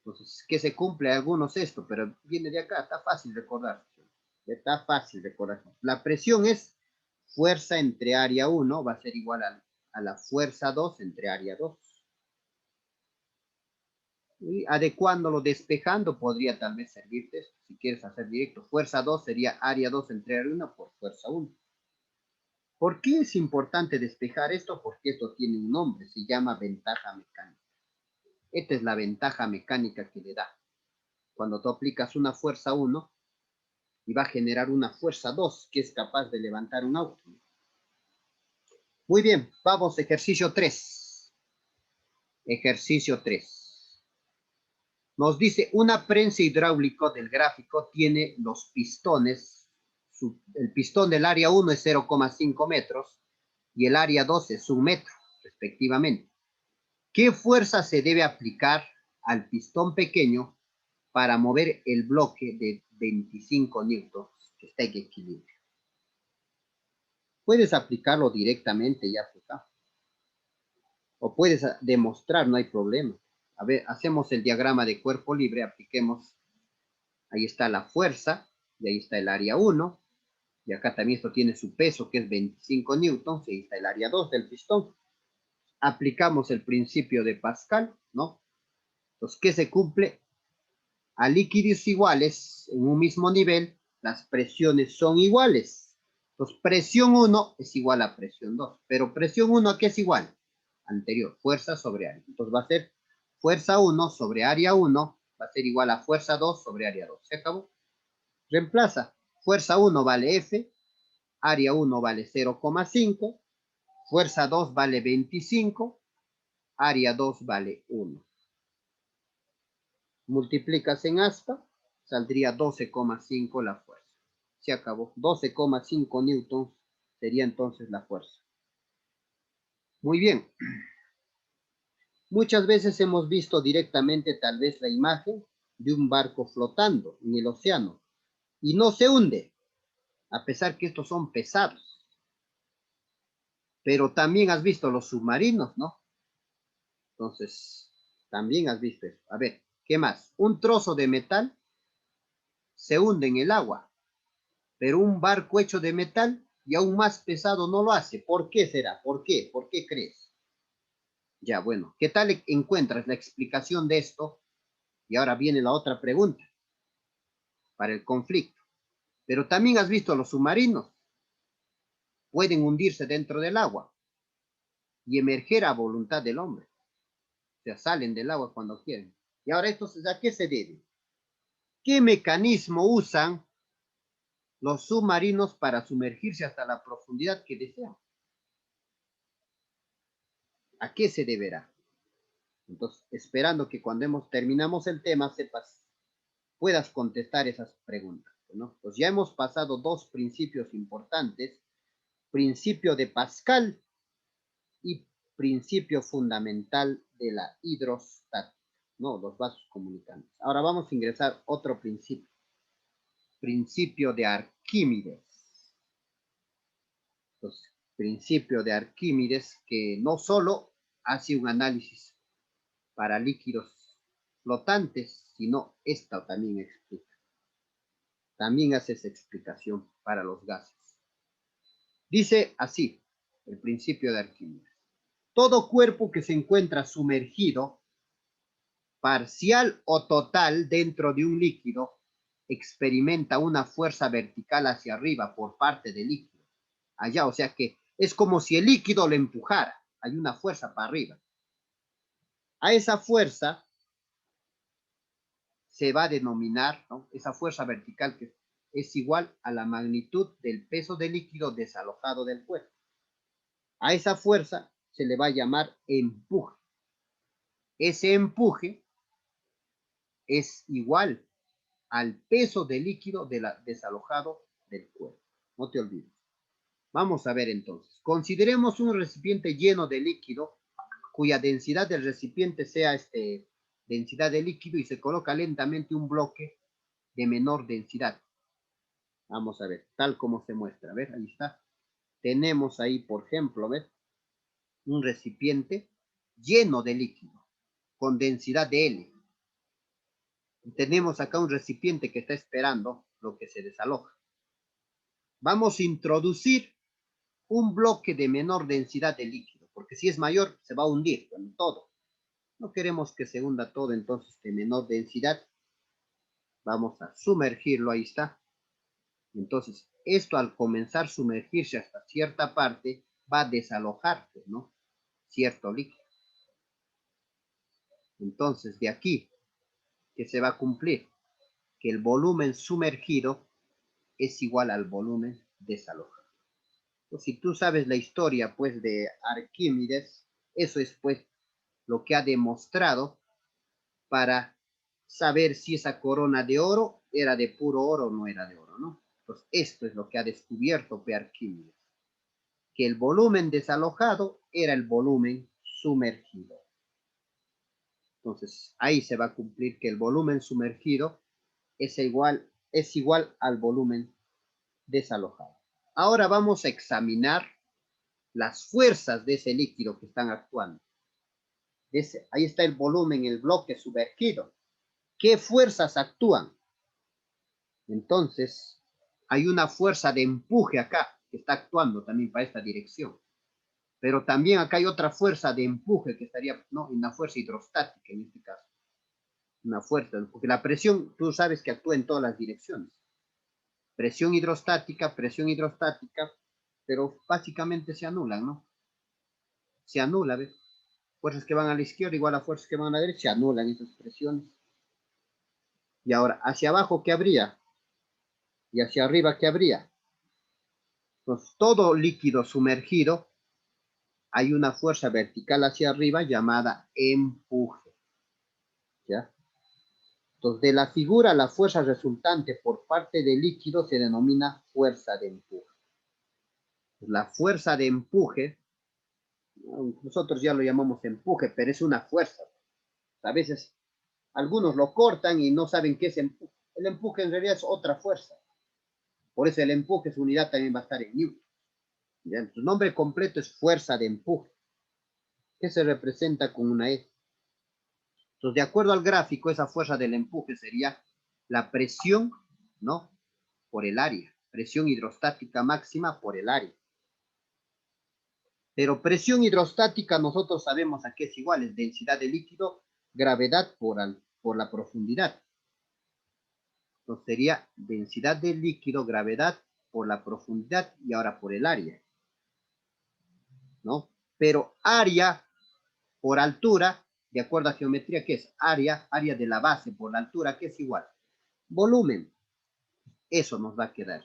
Entonces, que se cumple algunos esto, pero viene de acá, está fácil recordar. Está fácil recordar. La presión es fuerza entre área 1, va a ser igual a la fuerza 2 entre área 2. Y adecuándolo, despejando, podría tal vez servirte, si quieres hacer directo. Fuerza 2 sería área 2 entre área 1 por fuerza 1. ¿Por qué es importante despejar esto? Porque esto tiene un nombre, se llama ventaja mecánica. Esta es la ventaja mecánica que le da. Cuando tú aplicas una fuerza 1 y va a generar una fuerza 2 que es capaz de levantar un auto. Muy bien, vamos, ejercicio 3. Ejercicio 3. Nos dice una prensa hidráulica del gráfico tiene los pistones, el pistón del área 1 es 0,5 metros y el área 2 es 1 metro, respectivamente. ¿Qué fuerza se debe aplicar al pistón pequeño para mover el bloque de 25 newtons que está en equilibrio? Puedes aplicarlo directamente ya, o puedes demostrar, no hay problema. A ver, hacemos el diagrama de cuerpo libre, apliquemos, ahí está la fuerza, y ahí está el área 1, y acá también esto tiene su peso, que es 25 newtons, y ahí está el área 2 del pistón. Aplicamos el principio de Pascal, ¿no? Entonces, ¿qué se cumple? A líquidos iguales, en un mismo nivel, las presiones son iguales. Entonces, presión 1 es igual a presión 2, pero presión 1 ¿a qué es igual? Anterior, fuerza sobre área. Entonces va a ser fuerza 1 sobre área 1, va a ser igual a fuerza 2 sobre área 2. ¿Se acabó? Reemplaza. Fuerza 1 vale F, área 1 vale 0,5, fuerza 2 vale 25, área 2 vale 1. Multiplicas en asta, saldría 12,5 la fuerza. Se acabó. 12,5 newtons sería entonces la fuerza. Muy bien. Muchas veces hemos visto directamente tal vez la imagen de un barco flotando en el océano y no se hunde, a pesar que estos son pesados. Pero también has visto los submarinos, ¿no? Entonces, también has visto eso. A ver, ¿qué más? Un trozo de metal se hunde en el agua, pero un barco hecho de metal y aún más pesado no lo hace. ¿Por qué será? ¿Por qué? ¿Por qué crees? Ya, bueno, ¿qué tal encuentras la explicación de esto? Y ahora viene la otra pregunta para el conflicto. Pero también has visto los submarinos. Pueden hundirse dentro del agua y emerger a voluntad del hombre. O sea, salen del agua cuando quieren. Y ahora, entonces, ¿a qué se debe? ¿Qué mecanismo usan los submarinos para sumergirse hasta la profundidad que desean? ¿A qué se deberá? Entonces, esperando que cuando terminamos el tema sepas, puedas contestar esas preguntas, ¿no? Pues ya hemos pasado dos principios importantes, principio de Pascal y principio fundamental de la hidrostática, ¿no? Los vasos comunicantes. Ahora vamos a ingresar otro principio, principio de Arquímedes. Entonces, principio de Arquímedes que no solo hace un análisis para líquidos flotantes, sino esta también explica. También hace esa explicación para los gases. Dice así, el principio de Arquímedes. Todo cuerpo que se encuentra sumergido, parcial o total, dentro de un líquido, experimenta una fuerza vertical hacia arriba por parte del líquido. Allá, o sea que es como si el líquido lo empujara. Hay una fuerza para arriba. A esa fuerza se va a denominar, ¿no? Esa fuerza vertical que es igual a la magnitud del peso del líquido desalojado del cuerpo. A esa fuerza se le va a llamar empuje. Ese empuje es igual al peso del líquido desalojado del cuerpo. No te olvides. Vamos a ver entonces. Consideremos un recipiente lleno de líquido cuya densidad del recipiente sea densidad de líquido y se coloca lentamente un bloque de menor densidad. Vamos a ver, tal como se muestra. A ver, ahí está. Tenemos ahí, por ejemplo, ¿ves? Un recipiente lleno de líquido con densidad de L. Y tenemos acá un recipiente que está esperando lo que se desaloja. Vamos a introducir un bloque de menor densidad de líquido, porque si es mayor se va a hundir con todo. No queremos que se hunda todo, entonces de menor densidad vamos a sumergirlo, ahí está. Entonces, esto al comenzar a sumergirse hasta cierta parte va a desalojarse, ¿no? Cierto líquido. Entonces, de aquí, ¿qué se va a cumplir? Que el volumen sumergido es igual al volumen desalojado. Pues, si tú sabes la historia, pues, de Arquímedes, eso es, pues, lo que ha demostrado para saber si esa corona de oro era de puro oro o no era de oro, ¿no? Entonces, esto es lo que ha descubierto Arquímedes, que el volumen desalojado era el volumen sumergido. Entonces, ahí se va a cumplir que el volumen sumergido es igual al volumen desalojado. Ahora vamos a examinar las fuerzas de ese líquido que están actuando. Ahí está el volumen, el bloque sumergido. ¿Qué fuerzas actúan? Entonces, hay una fuerza de empuje acá que está actuando también para esta dirección. Pero también acá hay otra fuerza de empuje que estaría, ¿no? Una fuerza hidrostática en este caso. Una fuerza, porque la presión, tú sabes que actúa en todas las direcciones. Presión hidrostática, pero básicamente se anulan, ¿no? Se anula, ¿ves? Fuerzas que van a la izquierda igual a fuerzas que van a la derecha, se anulan esas presiones. Y ahora, hacia abajo, ¿qué habría? Y hacia arriba, ¿qué habría? Entonces, todo líquido sumergido, hay una fuerza vertical hacia arriba llamada empuje. ¿Ya? Entonces, de la figura, la fuerza resultante por parte del líquido se denomina fuerza de empuje. La fuerza de empuje, nosotros ya lo llamamos empuje, pero es una fuerza. A veces algunos lo cortan y no saben qué es empuje. El empuje en realidad es otra fuerza. Por eso el empuje, su unidad también va a estar en newton. Su nombre completo es fuerza de empuje, que se representa con una E. Entonces, de acuerdo al gráfico, esa fuerza del empuje sería la presión, ¿no? Por el área. Presión hidrostática máxima por el área. Pero presión hidrostática nosotros sabemos a qué es igual, es densidad de líquido, gravedad por la profundidad. Entonces sería densidad del líquido, gravedad por la profundidad y ahora por el área. ¿No? Pero área por altura, de acuerdo a geometría, ¿qué es? Área de la base por la altura, ¿qué es igual? Volumen. Eso nos va a quedar.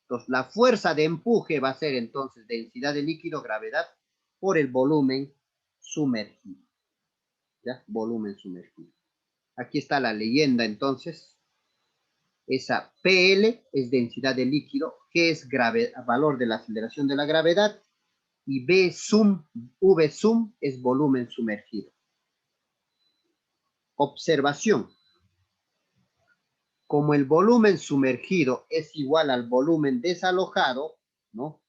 Entonces, la fuerza de empuje va a ser entonces densidad de líquido, gravedad, por el volumen sumergido. ¿Ya? Volumen sumergido. Aquí está la leyenda entonces. Esa PL es densidad de líquido, G es valor de la aceleración de la gravedad, y V sum es volumen sumergido. Observación. Como el volumen sumergido es igual al volumen desalojado, ¿no?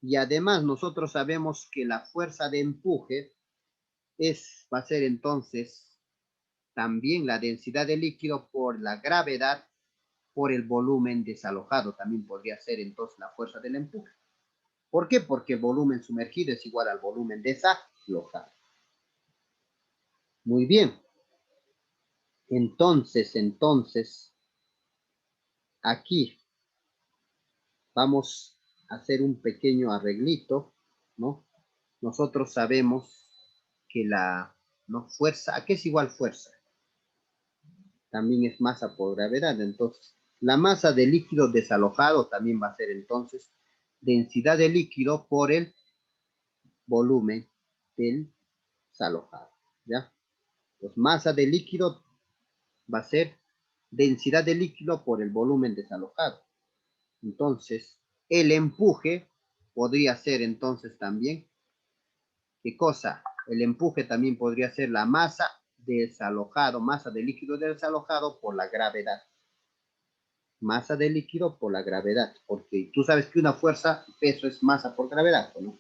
Y además nosotros sabemos que la fuerza de empuje va a ser entonces también la densidad de líquido por la gravedad por el volumen desalojado. También podría ser entonces la fuerza del empuje. ¿Por qué? Porque el volumen sumergido es igual al volumen desalojado. Muy bien. Entonces, aquí vamos a hacer un pequeño arreglito, ¿no? Nosotros sabemos que ¿no? Fuerza, ¿a qué es igual fuerza? También es masa por gravedad. Entonces, la masa de líquido desalojado también va a ser entonces densidad de líquido por el volumen del desalojado, ¿ya? Pues masa de líquido va a ser densidad de líquido por el volumen desalojado. Entonces, el empuje podría ser entonces también, ¿qué cosa? El empuje también podría ser la masa desalojado, masa de líquido desalojado por la gravedad. Masa de líquido por la gravedad, porque tú sabes que una fuerza, peso es masa por gravedad, ¿no?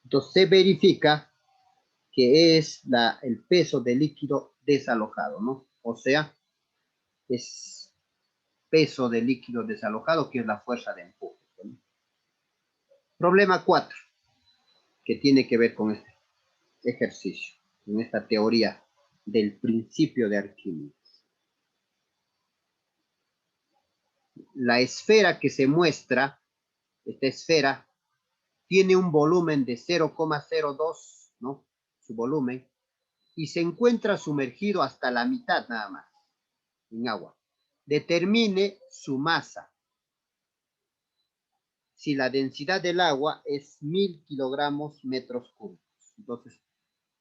Entonces se verifica que es el peso de líquido desalojado, ¿no? O sea, es peso de líquido desalojado, que es la fuerza de empuje, ¿no? Problema 4, que tiene que ver con este ejercicio, en esta teoría del principio de Arquímedes. La esfera que se muestra, esta esfera, tiene un volumen de 0,02, ¿no? Su volumen, y se encuentra sumergido hasta la mitad nada más en agua. Determine su masa. Si la densidad del agua es 1000 kilogramos metros cúbicos. Entonces,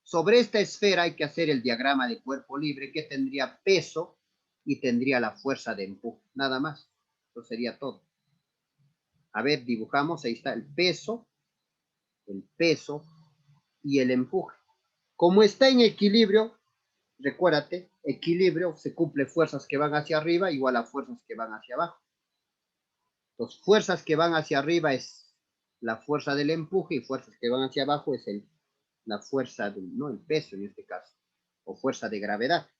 Sobre esta esfera hay que hacer el diagrama de cuerpo libre que tendría peso y tendría la fuerza de empuje. Nada más. Eso sería todo. A ver, dibujamos. Ahí está el peso y el empuje. Como está en equilibrio, recuérdate, equilibrio se cumple fuerzas que van hacia arriba igual a fuerzas que van hacia abajo. Entonces, fuerzas que van hacia arriba es la fuerza del empuje y fuerzas que van hacia abajo es la fuerza del, no el peso en este caso, o fuerza de gravedad.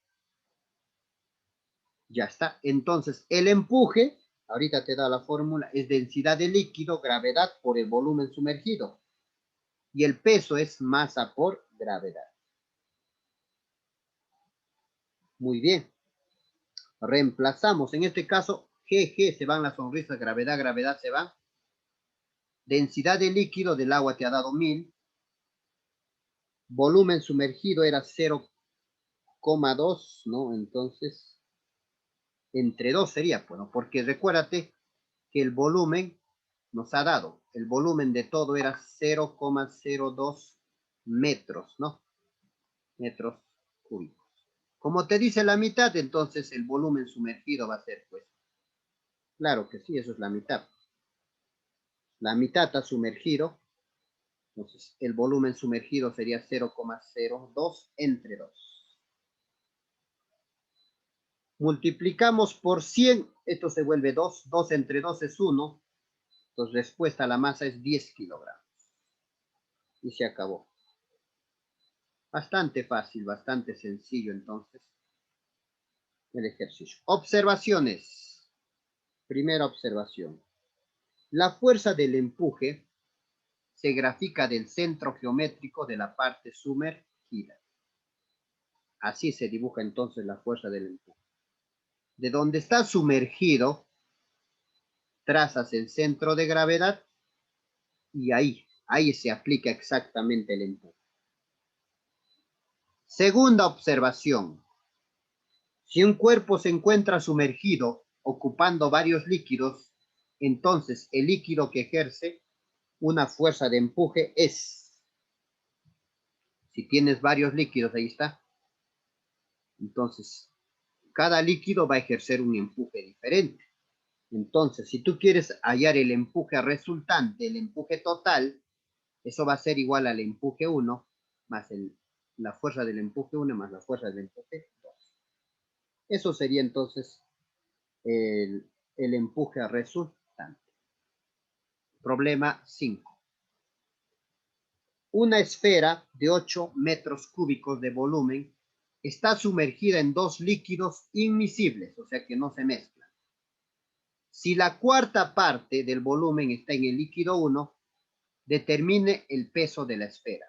Ya está. Entonces, el empuje, ahorita te da la fórmula, es densidad de líquido, gravedad por el volumen sumergido. Y el peso es masa por gravedad. Muy bien. Reemplazamos. En este caso, GG se van las sonrisas, gravedad, gravedad se van. Densidad de líquido del agua te ha dado 1000. Volumen sumergido era 0,2, ¿no? Entonces, entre 2 sería, bueno, porque recuérdate que el volumen nos ha dado, el volumen de todo era 0,02 metros, ¿no? Metros cúbicos. Como te dice la mitad, entonces el volumen sumergido va a ser, pues, claro que sí, eso es la mitad. La mitad está sumergido, entonces el volumen sumergido sería 0,02 entre 2. Multiplicamos por 100, esto se vuelve 2, 2 entre 2 es 1, entonces respuesta a la masa es 10 kilogramos. Y se acabó. Bastante fácil, bastante sencillo entonces el ejercicio. Observaciones. Primera observación. La fuerza del empuje se grafica del centro geométrico de la parte sumergida. Así se dibuja entonces la fuerza del empuje. De donde está sumergido, trazas el centro de gravedad y ahí se aplica exactamente el empuje. Segunda observación. Si un cuerpo se encuentra sumergido, ocupando varios líquidos, entonces el líquido que ejerce una fuerza de empuje es, si tienes varios líquidos, ahí está, entonces cada líquido va a ejercer un empuje diferente. Entonces, si tú quieres hallar el empuje resultante, el empuje total, eso va a ser igual al empuje 1 más la fuerza del empuje 1 más la fuerza del empuje 2. Eso sería entonces el empuje resultante. Problema 5. Una esfera de 8 metros cúbicos de volumen está sumergida en dos líquidos inmiscibles, o sea que no se mezclan. Si la cuarta parte del volumen está en el líquido 1, determine el peso de la esfera.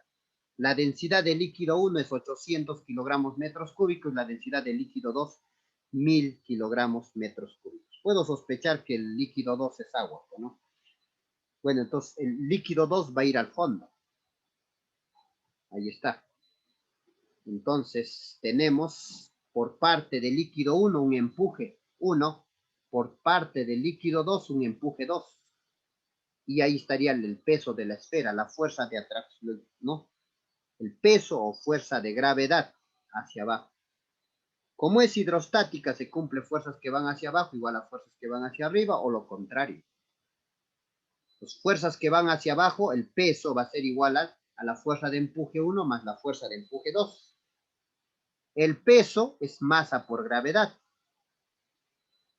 La densidad del líquido 1 es 800 kilogramos metros cúbicos, la densidad del líquido 2, 1000 kilogramos metros cúbicos. Puedo sospechar que el líquido 2 es agua, ¿no? Bueno, entonces el líquido 2 va a ir al fondo. Ahí está. Entonces tenemos por parte del líquido 1 un empuje 1, por parte del líquido 2 un empuje 2. Y ahí estaría el peso de la esfera, la fuerza de atracción, ¿no? El peso o fuerza de gravedad hacia abajo. Como es hidrostática, se cumple fuerzas que van hacia abajo igual a fuerzas que van hacia arriba o lo contrario. Las fuerzas que van hacia abajo, el peso va a ser igual a la fuerza de empuje 1 más la fuerza de empuje 2. El peso es masa por gravedad.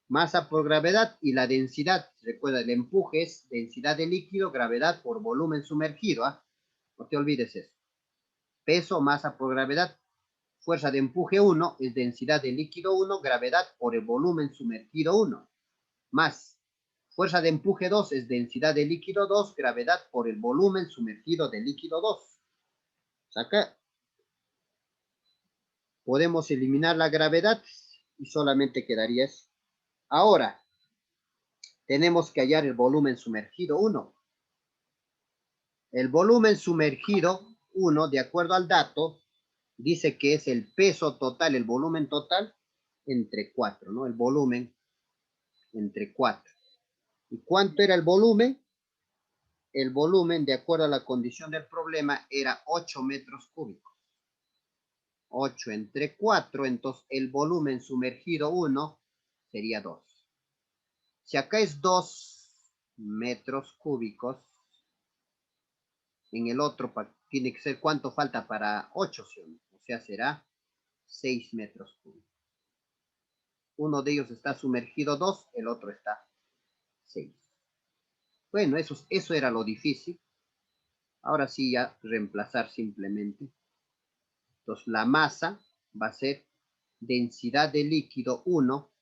Masa por gravedad y la densidad. Recuerda, el empuje es densidad de líquido, gravedad por volumen sumergido. ¿Ah? No te olvides eso. Peso, masa por gravedad. Fuerza de empuje 1 es densidad de líquido 1, gravedad por el volumen sumergido 1. Más fuerza de empuje 2 es densidad de líquido 2, gravedad por el volumen sumergido de líquido 2. Acá podemos eliminar la gravedad y solamente quedaría eso. Ahora, tenemos que hallar el volumen sumergido 1. El volumen sumergido 1, de acuerdo al dato, dice que es el peso total, el volumen total, entre 4, ¿no? El volumen entre 4. ¿Y cuánto era el volumen? El volumen, de acuerdo a la condición del problema, era 8 metros cúbicos. 8 entre 4, entonces el volumen sumergido 1 sería 2. Si acá es 2 metros cúbicos, en el otro tiene que ser cuánto falta para 8, o sea, será 6 metros cúbicos. Uno de ellos está sumergido 2, el otro está 6. Bueno, eso era lo difícil. Ahora sí ya reemplazar simplemente. Entonces la masa va a ser densidad de líquido 1,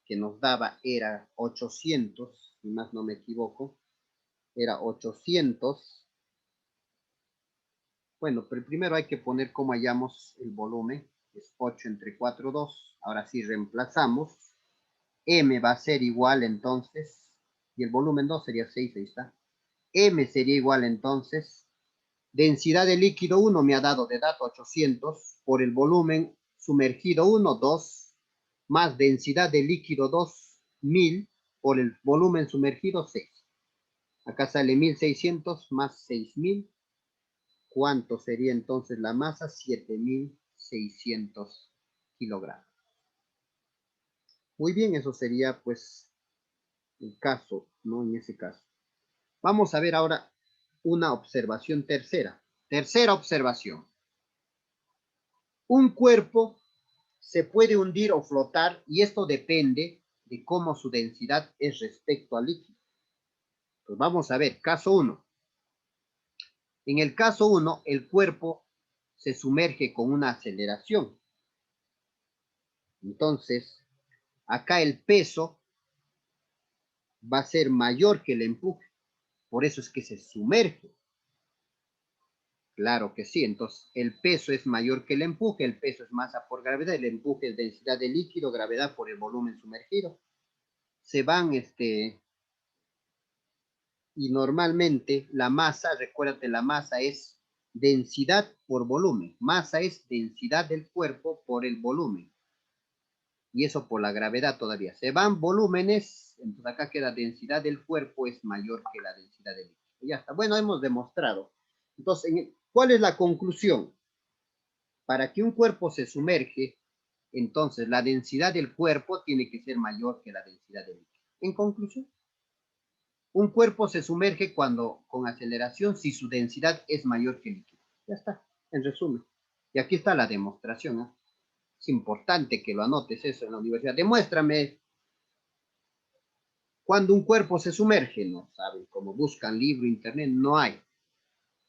que nos daba era 800, si más no me equivoco, era 800. Bueno, pero primero hay que poner cómo hallamos el volumen, es 8 entre 4, 2. Ahora sí reemplazamos. M va a ser igual entonces, y el volumen 2 sería 6, ahí está. M sería igual entonces, densidad de líquido 1 me ha dado de dato 800, por el volumen sumergido 1, 2, más densidad de líquido 2, 1000, por el volumen sumergido 6. Acá sale 1600 más 6000. ¿Cuánto sería entonces la masa? 7600 kilogramos. Muy bien, eso sería pues el caso, ¿no? En ese caso. Vamos a ver ahora una observación tercera. Tercera observación. Un cuerpo se puede hundir o flotar y esto depende de cómo su densidad es respecto al líquido. Pues vamos a ver, caso 1. En el caso 1, el cuerpo se sumerge con una aceleración. Entonces, acá el peso va a ser mayor que el empuje. Por eso es que se sumerge. Claro que sí. Entonces, el peso es mayor que el empuje. El peso es masa por gravedad. El empuje es densidad de líquido, gravedad por el volumen sumergido. Se van, y normalmente la masa, recuérdate, la masa es densidad por volumen. Masa es densidad del cuerpo por el volumen. Y eso por la gravedad todavía. Se van volúmenes, entonces acá queda densidad del cuerpo es mayor que la densidad del líquido. Ya está. Bueno, hemos demostrado. Entonces, ¿cuál es la conclusión? Para que un cuerpo se sumerge, entonces la densidad del cuerpo tiene que ser mayor que la densidad del líquido. En conclusión, un cuerpo se sumerge cuando con aceleración si su densidad es mayor que el líquido. Ya está, en resumen. Y aquí está la demostración. ¿Eh? Es importante que lo anotes eso en la universidad. Demuéstrame cuando un cuerpo se sumerge. No saben, como buscan libro, internet, no hay.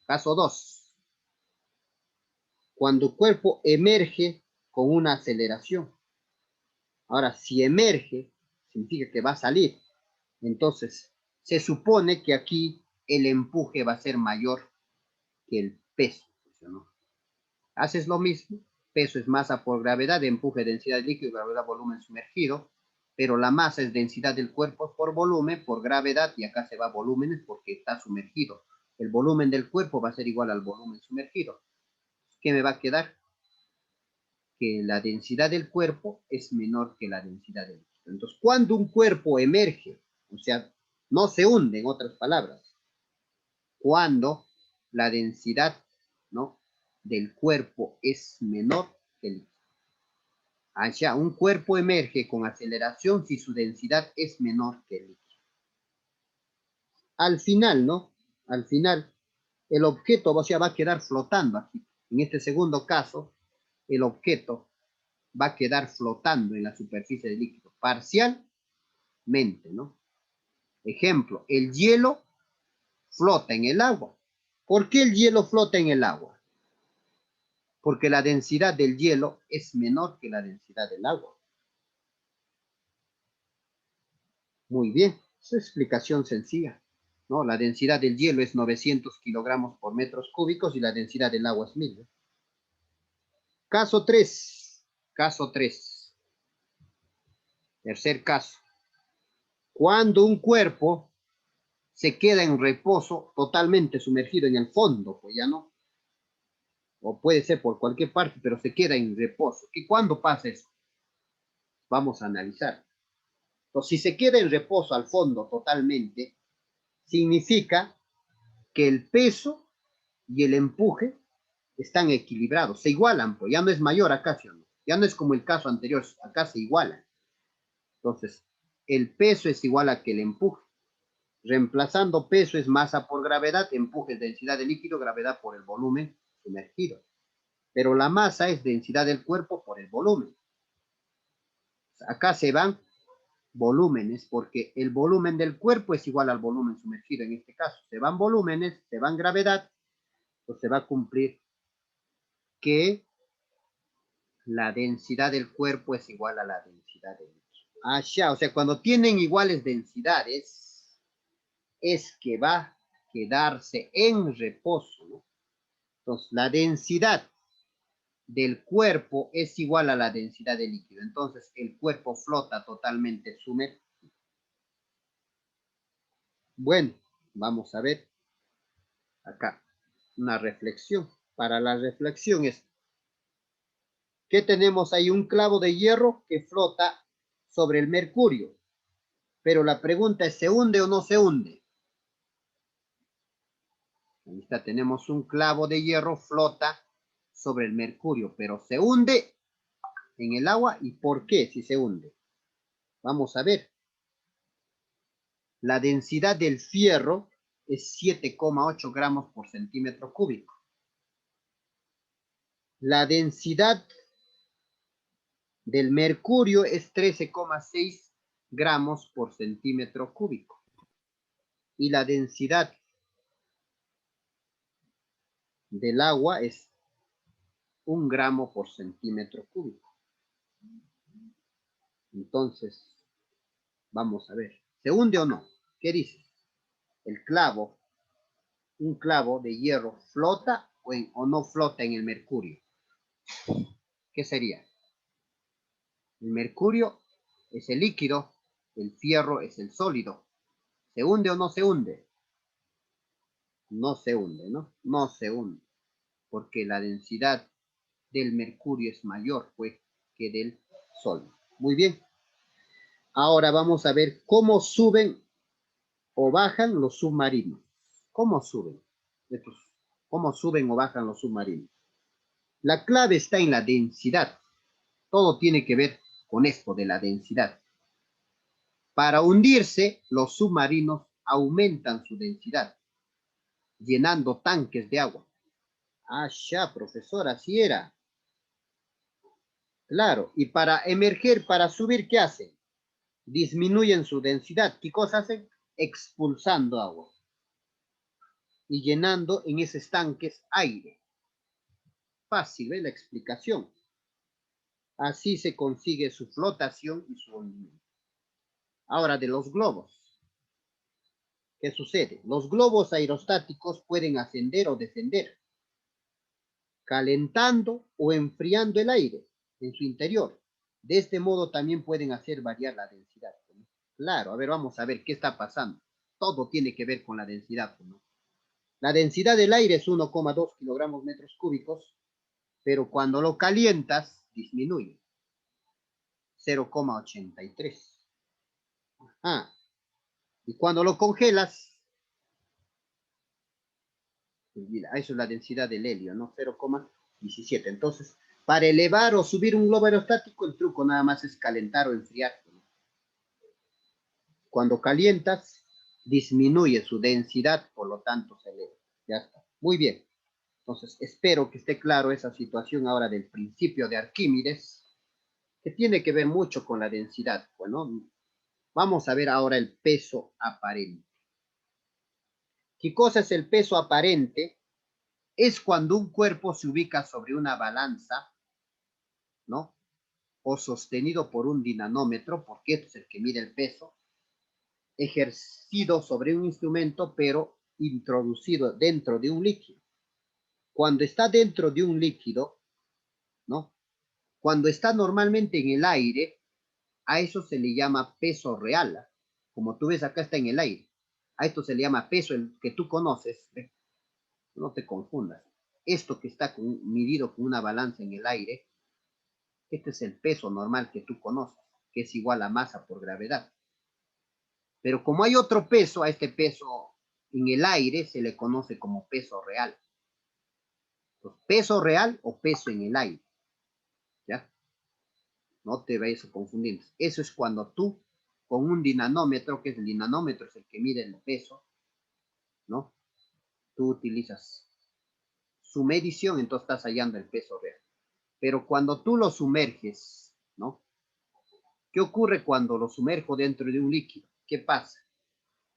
Caso 2. Cuando el cuerpo emerge con una aceleración. Ahora, si emerge, significa que va a salir. Entonces, se supone que aquí el empuje va a ser mayor que el peso. ¿No? Haces lo mismo, peso es masa por gravedad, empuje densidad líquido, gravedad volumen sumergido, pero la masa es densidad del cuerpo por volumen, por gravedad, y acá se va volúmenes porque está sumergido. El volumen del cuerpo va a ser igual al volumen sumergido. ¿Qué me va a quedar? Que la densidad del cuerpo es menor que la densidad del líquido. Entonces, cuando un cuerpo emerge, o sea, no se hunde, en otras palabras, cuando la densidad, ¿no?, del cuerpo es menor que el líquido. Allá, un cuerpo emerge con aceleración si su densidad es menor que el líquido. Al final, ¿no? Al final, el objeto, o sea, va a quedar flotando aquí. En este segundo caso, el objeto va a quedar flotando en la superficie del líquido, parcialmente, ¿no? Ejemplo, el hielo flota en el agua. ¿Por qué el hielo flota en el agua? Porque la densidad del hielo es menor que la densidad del agua. Muy bien, es explicación sencilla, ¿no? La densidad del hielo es 900 kilogramos por metros cúbicos y la densidad del agua es 1000. Caso 3. Caso 3. Tercer caso. Cuando un cuerpo se queda en reposo totalmente sumergido en el fondo, pues ya no, o puede ser por cualquier parte, pero se queda en reposo. ¿Y cuándo pasa eso? Vamos a analizar. Entonces, si se queda en reposo al fondo totalmente, significa que el peso y el empuje están equilibrados, se igualan, pues ya no es mayor acá, ¿sí o no? Ya no es como el caso anterior, acá se igualan. Entonces, el peso es igual a que el empuje. Reemplazando peso es masa por gravedad, empuje es densidad del líquido, gravedad por el volumen sumergido. Pero la masa es densidad del cuerpo por el volumen. Acá se van volúmenes, porque el volumen del cuerpo es igual al volumen sumergido en este caso. Se van volúmenes, se van gravedad, pues se va a cumplir que la densidad del cuerpo es igual a la densidad del líquido. O sea, cuando tienen iguales densidades, es que va a quedarse en reposo, ¿no? Entonces, la densidad del cuerpo es igual a la densidad del líquido. Entonces, el cuerpo flota totalmente sumergido. Bueno, vamos a ver acá una reflexión. Para la reflexión es que tenemos ahí un clavo de hierro que flota sobre el mercurio. Pero la pregunta es, ¿se hunde o no se hunde? Ahí está, tenemos un clavo de hierro flota sobre el mercurio, pero se hunde en el agua. ¿Y por qué si se hunde? Vamos a ver. La densidad del fierro es 7,8 gramos por centímetro cúbico. La densidad del mercurio es 13,6 gramos por centímetro cúbico. Y la densidad del agua es 1 gramo por centímetro cúbico. Entonces, vamos a ver, ¿se hunde o no? ¿Qué dices? El clavo, un clavo de hierro, ¿flota o no flota en el mercurio? ¿Qué sería? El mercurio es el líquido, el fierro es el sólido. ¿Se hunde o no se hunde? No se hunde, ¿no? No se hunde, porque la densidad del mercurio es mayor, pues, que del sólido. Muy bien. Ahora vamos a ver cómo suben o bajan los submarinos. ¿Cómo suben? ¿Cómo suben o bajan los submarinos? La clave está en la densidad. Todo tiene que ver con esto de la densidad. Para hundirse, los submarinos aumentan su densidad, llenando tanques de agua. Ya, profesor, así era. Claro, y para emerger, para subir, ¿qué hacen? Disminuyen su densidad. ¿Qué cosa hacen? Expulsando agua y llenando en esos tanques aire. Fácil, ¿ves la explicación? Así se consigue su flotación y su hundimiento. Ahora, de los globos. ¿Qué sucede? Los globos aerostáticos pueden ascender o descender, calentando o enfriando el aire en su interior. De este modo también pueden hacer variar la densidad, ¿no? Claro, a ver, vamos a ver qué está pasando. Todo tiene que ver con la densidad, ¿no? La densidad del aire es 1,2 kilogramos metros cúbicos, pero cuando lo calientas, disminuye. 0,83. Y cuando lo congelas, eso es la densidad del helio, ¿no? 0,17. Entonces, para elevar o subir un globo aerostático, el truco nada más es calentar o enfriar, ¿no? Cuando calientas, disminuye su densidad, por lo tanto se eleva. Ya está. Muy bien. Entonces, espero que esté claro esa situación ahora del principio de Arquímedes, que tiene que ver mucho con la densidad. Bueno, vamos a ver ahora el peso aparente. ¿Qué cosa es el peso aparente? Es cuando un cuerpo se ubica sobre una balanza, ¿no? O sostenido por un dinamómetro, porque este es el que mide el peso, ejercido sobre un instrumento, pero introducido dentro de un líquido. Cuando está dentro de un líquido, ¿no? Cuando está normalmente en el aire, a eso se le llama peso real. Como tú ves, acá está en el aire. A esto se le llama peso, el que tú conoces. ¿Eh? No te confundas. Esto que está medido con una balanza en el aire, este es el peso normal que tú conoces, que es igual a masa por gravedad. Pero como hay otro peso, a este peso en el aire se le conoce como peso real. Entonces, peso real o peso en el aire. ¿Ya? No te vayas a confundir. Eso es cuando tú, con un dinamómetro, que es el dinamómetro, es el que mide el peso, ¿no? Tú utilizas su medición, entonces estás hallando el peso real. Pero cuando tú lo sumerges, ¿no? ¿Qué ocurre cuando lo sumerjo dentro de un líquido? ¿Qué pasa?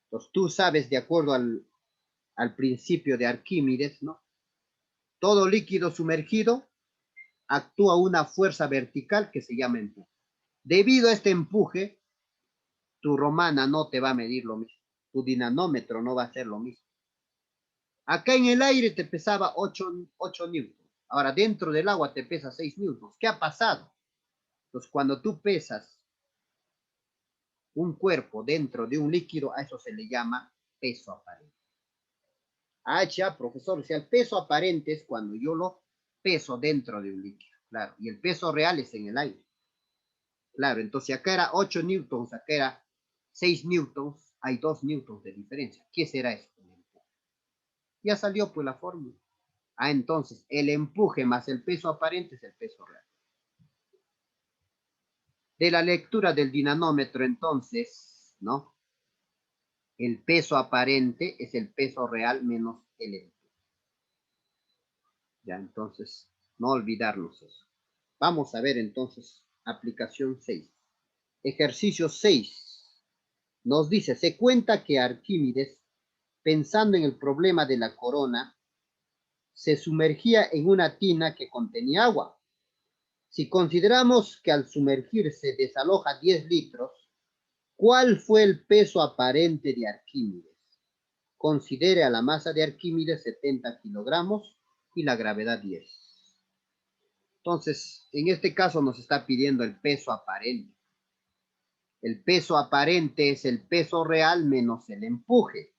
Entonces tú sabes, de acuerdo al principio de Arquímedes, ¿no? Todo líquido sumergido actúa una fuerza vertical que se llama empuje. Debido a este empuje, tu romana no te va a medir lo mismo, tu dinamómetro no va a hacer lo mismo. Acá en el aire te pesaba 8 newtons, ahora dentro del agua te pesa 6 newtons. ¿Qué ha pasado? Entonces, cuando tú pesas un cuerpo dentro de un líquido, a eso se le llama peso aparente. Ah, ya, profesor, si el peso aparente es cuando yo lo peso dentro de un líquido, claro, y el peso real es en el aire. Claro, entonces acá era 8 newtons, acá era 6 newtons, hay 2 newtons de diferencia. ¿Qué será eso? Ya salió pues la fórmula. Ah, entonces el empuje más el peso aparente es el peso real. De la lectura del dinamómetro, entonces, ¿no? El peso aparente es el peso real menos el empuje. Ya, entonces, no olvidarnos eso. Vamos a ver entonces aplicación 6. Ejercicio 6. Nos dice, se cuenta que Arquímedes, pensando en el problema de la corona, se sumergía en una tina que contenía agua. Si consideramos que al sumergirse desaloja 10 litros, ¿cuál fue el peso aparente de Arquímedes? Considere a la masa de Arquímedes 70 kilogramos y la gravedad 10. Entonces, en este caso nos está pidiendo el peso aparente. El peso aparente es el peso real menos el empuje.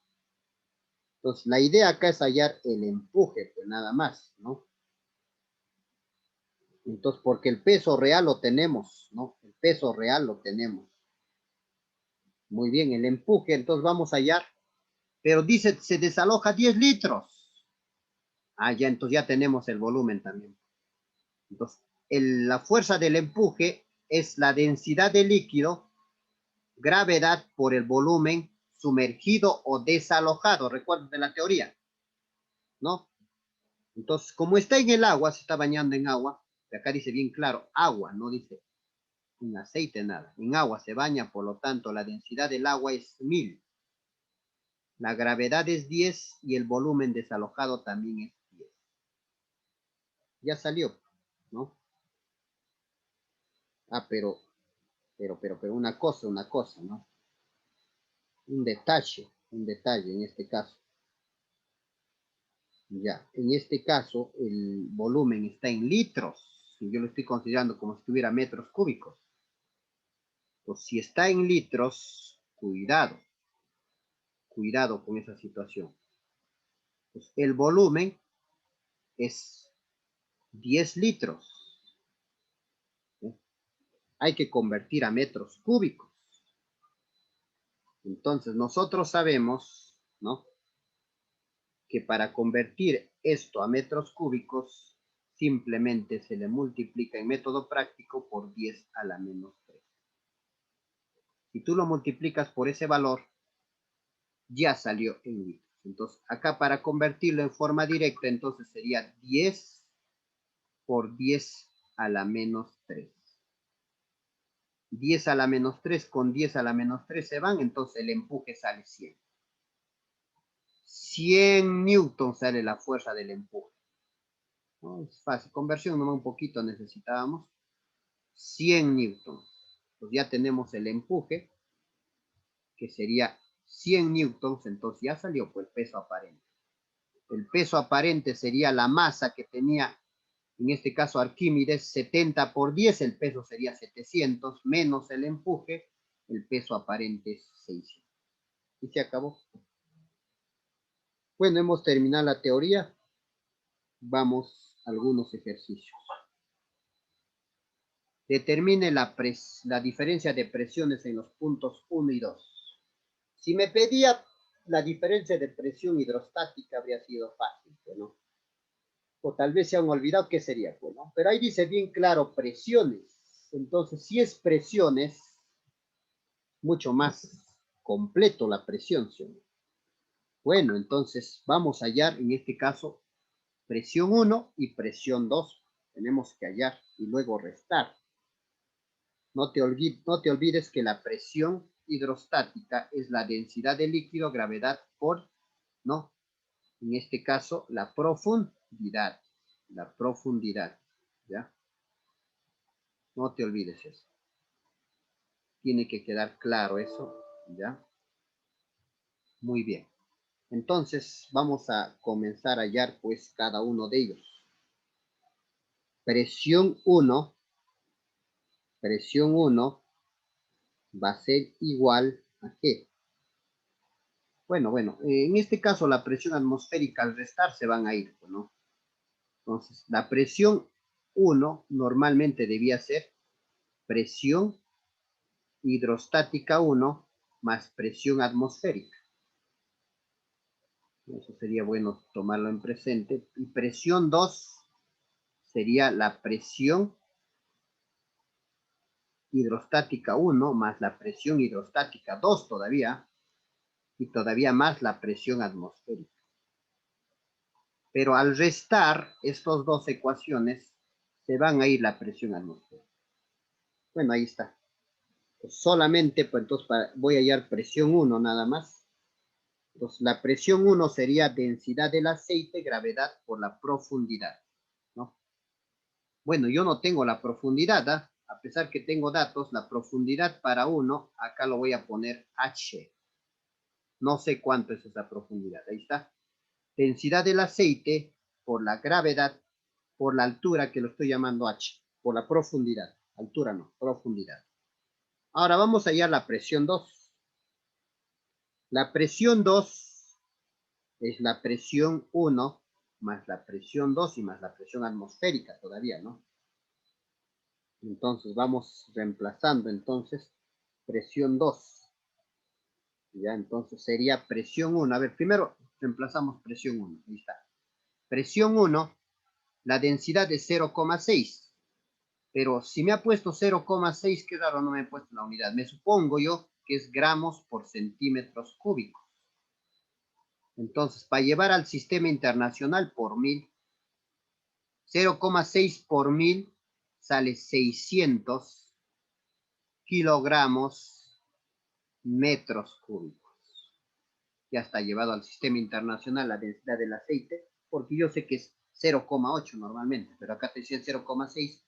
Entonces, la idea acá es hallar el empuje, pues nada más, ¿no? Entonces, porque el peso real lo tenemos, ¿no? El peso real lo tenemos. Muy bien, el empuje, entonces vamos a hallar. Pero dice, se desaloja 10 litros. Ah, ya, entonces ya tenemos el volumen también. Entonces, la fuerza del empuje es la densidad del líquido, gravedad por el volumen sumergido o desalojado. Recuerden de la teoría, ¿no? Entonces, como está en el agua, se está bañando en agua, acá dice bien claro, agua, no dice en aceite nada. En agua se baña, por lo tanto, la densidad del agua es 1000. La gravedad es 10 y el volumen desalojado también es 10. Ya salió, ¿no? Ah, pero una cosa, ¿no? Un detalle en este caso. Ya, en este caso el volumen está en litros, y yo lo estoy considerando como si tuviera metros cúbicos. Pues si está en litros, cuidado con esa situación. Pues el volumen es 10 litros. ¿Eh? Hay que convertir a metros cúbicos. Entonces nosotros sabemos, ¿no? Que para convertir esto a metros cúbicos, simplemente se le multiplica en método práctico por 10 a la menos 3. Si tú lo multiplicas por ese valor, ya salió en litros. Entonces, acá para convertirlo en forma directa, entonces sería 10 por 10 a la menos 3. 10 a la menos 3 con 10 a la menos 3 se van, entonces el empuje sale 100. 100 newtons sale la fuerza del empuje. ¿No? Es fácil, conversión nomás un poquito necesitábamos. 100 newtons. Pues ya tenemos el empuje, que sería 100 newtons, entonces ya salió pues el peso aparente. El peso aparente sería la masa que tenía, en este caso Arquímedes, 70 por 10, el peso sería 700, menos el empuje, el peso aparente es 600. Y se acabó. Bueno, hemos terminado la teoría. Vamos a algunos ejercicios. Determine la diferencia de presiones en los puntos 1 y 2. Si me pedía la diferencia de presión hidrostática, habría sido fácil, ¿no? O tal vez se han olvidado qué sería, pues, ¿no? Pero ahí dice bien claro presiones. Entonces, si es presiones, mucho más completo la presión, ¿sí? Bueno, entonces vamos a hallar en este caso presión 1 y presión 2. Tenemos que hallar y luego restar. No te olvides que la presión hidrostática es la densidad del líquido, gravedad por, ¿no? En este caso, la profundidad. La profundidad, ¿ya? No te olvides eso. Tiene que quedar claro eso, ¿ya? Muy bien. Entonces, vamos a comenzar a hallar, pues, cada uno de ellos. Presión 1 va a ser igual a ¿qué? Bueno, en este caso la presión atmosférica al restar se van a ir, ¿no? Entonces, la presión 1 normalmente debía ser presión hidrostática 1 más presión atmosférica. Eso sería bueno tomarlo en presente. Y presión 2 sería la presión hidrostática 1 más la presión hidrostática 2 todavía, y todavía más la presión atmosférica. Pero al restar estas dos ecuaciones, se van a ir la presión atmosférica. Bueno, ahí está. Pues solamente, pues entonces voy a hallar presión 1 nada más. Entonces, la presión 1 sería densidad del aceite, gravedad por la profundidad, ¿no? Bueno, yo no tengo la profundidad, ¿eh? A pesar que tengo datos, la profundidad para 1, acá lo voy a poner H. No sé cuánto es esa profundidad, ahí está. Densidad del aceite por la gravedad, por la altura, que lo estoy llamando H, por la profundidad. Altura no, profundidad. Ahora vamos a hallar la presión 2. La presión 2 es la presión 1 más la presión 2 y más la presión atmosférica todavía, ¿no? Entonces vamos reemplazando entonces presión 2. Ya, entonces sería presión 1. A ver, primero reemplazamos presión 1. Ahí está. Presión 1, la densidad es 0,6. Pero si me ha puesto 0,6, qué raro no me ha puesto la unidad. Me supongo yo que es gramos por centímetros cúbicos. Entonces, para llevar al sistema internacional por 1000, 0,6 por 1000 sale 600 kilogramos metros cúbicos. Ya está llevado al sistema internacional la densidad del aceite, porque yo sé que es 0,8 normalmente, pero acá te decían 0,6,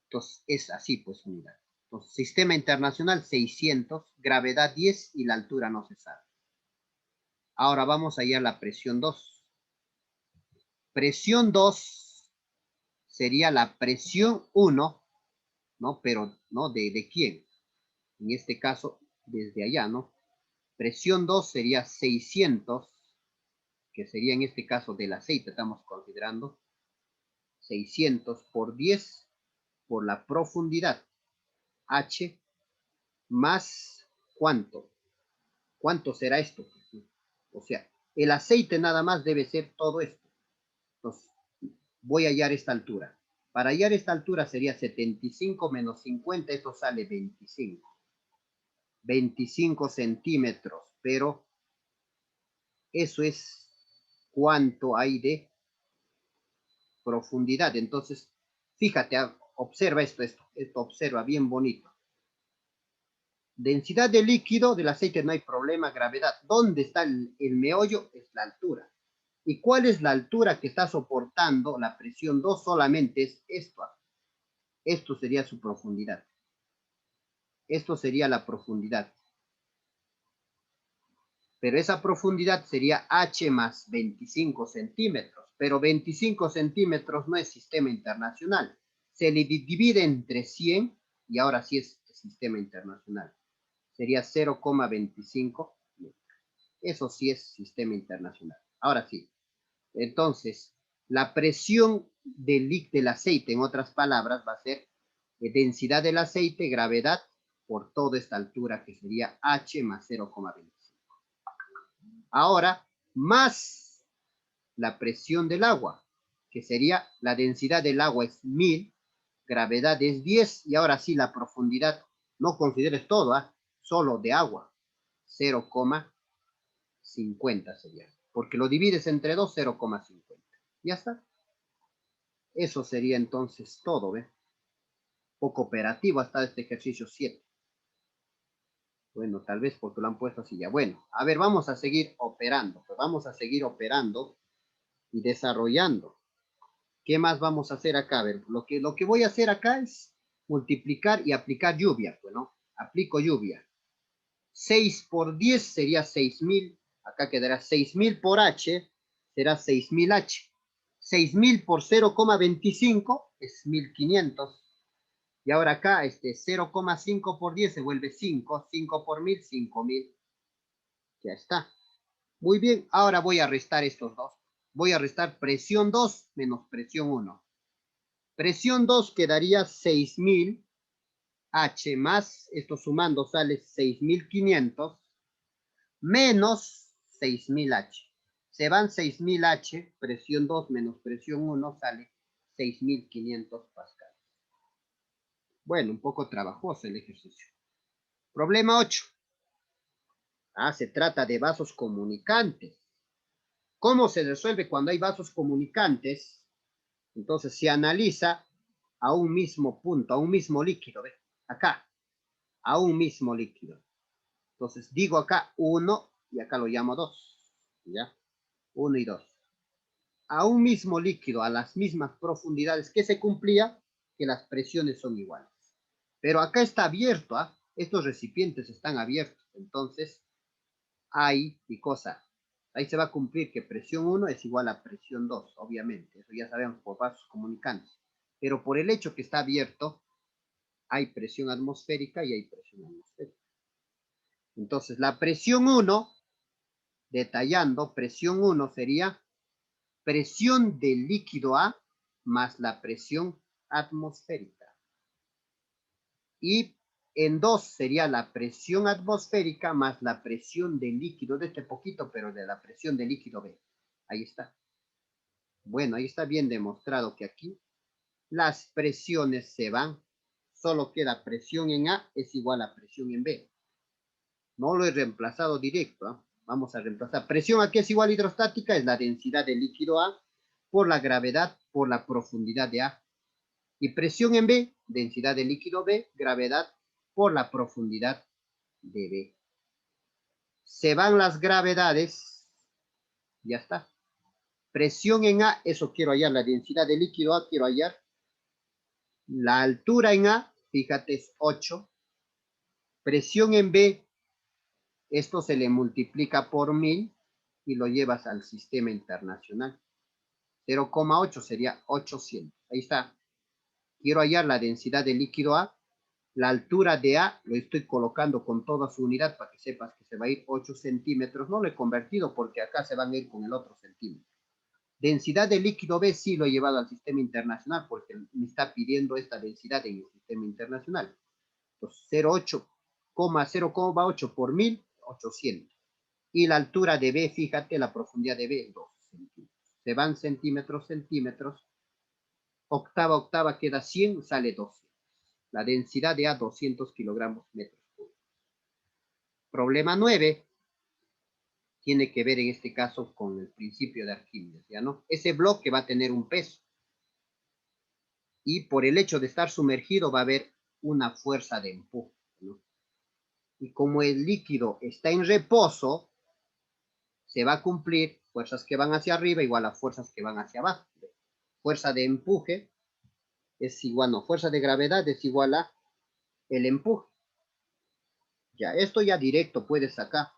entonces es así pues unidad. Entonces, sistema internacional 600, gravedad 10 y la altura no se sabe. Ahora vamos a hallar la presión 2. Presión 2 sería la presión 1, ¿no? Pero, ¿no? ¿De quién? En este caso, desde allá, ¿no? Presión 2 sería 600, que sería en este caso del aceite, estamos considerando 600 por 10 por la profundidad, H, más ¿cuánto? ¿Cuánto será esto? O sea, el aceite nada más debe ser todo esto. Entonces, voy a hallar esta altura. Para hallar esta altura sería 75 menos 50, eso sale 25. 25 centímetros, pero eso es cuánto hay de profundidad. Entonces, fíjate, observa esto observa bien bonito. Densidad de líquido del aceite no hay problema, gravedad. ¿Dónde está el meollo? Es la altura. ¿Y cuál es la altura que está soportando la presión 2? Solamente es esto. Esto sería su profundidad. Esto sería la profundidad. Pero esa profundidad sería H más 25 centímetros. Pero 25 centímetros no es sistema internacional. Se le divide entre 100 y ahora sí es sistema internacional. Sería 0,25 metros. Eso sí es sistema internacional. Ahora sí. Entonces, la presión del aceite, en otras palabras, va a ser densidad del aceite, gravedad, por toda esta altura, que sería H más 0,25. Ahora, más la presión del agua, que sería la densidad del agua es 1000, gravedad es 10, y ahora sí la profundidad, no consideres todo, solo de agua, 0,50 sería, porque lo divides entre 2, 0,50. Ya está. Eso sería entonces todo, ¿ve? Poco operativo hasta este ejercicio 7. Bueno, tal vez porque lo han puesto así ya. Bueno, a ver, vamos a seguir operando. Pues vamos a seguir operando y desarrollando. ¿Qué más vamos a hacer acá? A ver, lo que voy a hacer acá es multiplicar y aplicar lluvia. Bueno, aplico lluvia. 6 por 10 sería 6000. Acá quedará 6000 por H, será 6000H. 6000 por 0,25 es 1500. Y ahora acá, 0,5 por 10 se vuelve 5. 5 por 1000, 5000. Ya está. Muy bien, ahora voy a restar estos dos. Voy a restar presión 2 menos presión 1. Presión 2 quedaría 6000 H más, esto sumando sale 6500 menos 6000 H. Se van 6000 H, presión 2 menos presión 1 sale 6500 pascales. Bueno, un poco trabajoso el ejercicio. Problema 8. Se trata de vasos comunicantes. ¿Cómo se resuelve cuando hay vasos comunicantes? Entonces se analiza a un mismo punto, a un mismo líquido. ¿Ve? Acá, a un mismo líquido. Entonces digo acá 1 y acá lo llamo 2. ¿Ya? 1 y 2. A un mismo líquido, a las mismas profundidades que se cumplía, que las presiones son iguales. Pero acá está abierto, estos recipientes están abiertos. Entonces, hay, y cosa, ahí se va a cumplir que presión 1 es igual a presión 2, obviamente. Eso ya sabemos por vasos comunicantes. Pero por el hecho que está abierto, hay presión atmosférica y hay presión atmosférica. Entonces, la presión 1, detallando, presión 1 sería presión del líquido A más la presión atmosférica. Y en 2 sería la presión atmosférica más la presión del líquido de este poquito, pero de la presión del líquido B. Ahí está. Bueno, ahí está bien demostrado que aquí las presiones se van. Solo queda presión en A es igual a presión en B. No lo he reemplazado directo. Vamos a reemplazar. Presión aquí es igual a hidrostática, es la densidad del líquido A por la gravedad por la profundidad de A. Y presión en B, densidad del líquido B, gravedad por la profundidad de B. Se van las gravedades. Ya está. Presión en A, eso quiero hallar. La densidad del líquido A quiero hallar. La altura en A, fíjate, es 8. Presión en B, esto se le multiplica por 1000 y lo llevas al sistema internacional. 0,8 sería 800. Ahí está. Quiero hallar la densidad del líquido A. La altura de A lo estoy colocando con toda su unidad para que sepas que se va a ir 8 centímetros. No lo he convertido porque acá se van a ir con el otro centímetro. Densidad de líquido B sí lo he llevado al sistema internacional porque me está pidiendo esta densidad en el sistema internacional. Entonces 0,8 por 1000, 800. Y la altura de B, fíjate, la profundidad de B, 2 centímetros. Se van centímetros, centímetros. Octava, octava queda 100, sale 200. La densidad de A, 200 kilogramos metros cúbicos. Problema 9 tiene que ver en este caso con el principio de Arquímedes, ¿ya no? Ese bloque va a tener un peso y por el hecho de estar sumergido va a haber una fuerza de empuje, ¿no? Y como el líquido está en reposo, se va a cumplir fuerzas que van hacia arriba igual a fuerzas que van hacia abajo. Fuerza de empuje es igual, no, fuerza de gravedad es igual a el empuje. Ya, esto ya directo puedes sacar.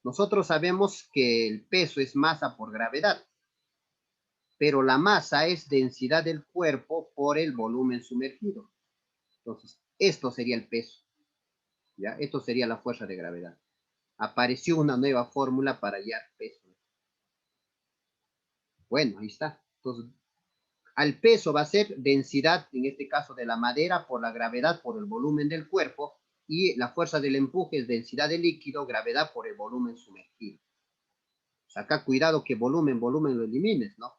Nosotros sabemos que el peso es masa por gravedad, pero la masa es densidad del cuerpo por el volumen sumergido. Entonces, esto sería el peso. ¿Ya? Esto sería la fuerza de gravedad. Apareció una nueva fórmula para hallar peso. Bueno, ahí está. Entonces, al peso va a ser densidad, en este caso de la madera, por la gravedad, por el volumen del cuerpo, y la fuerza del empuje es densidad del líquido, gravedad por el volumen sumergido. O sea, acá cuidado que volumen lo elimines, ¿no?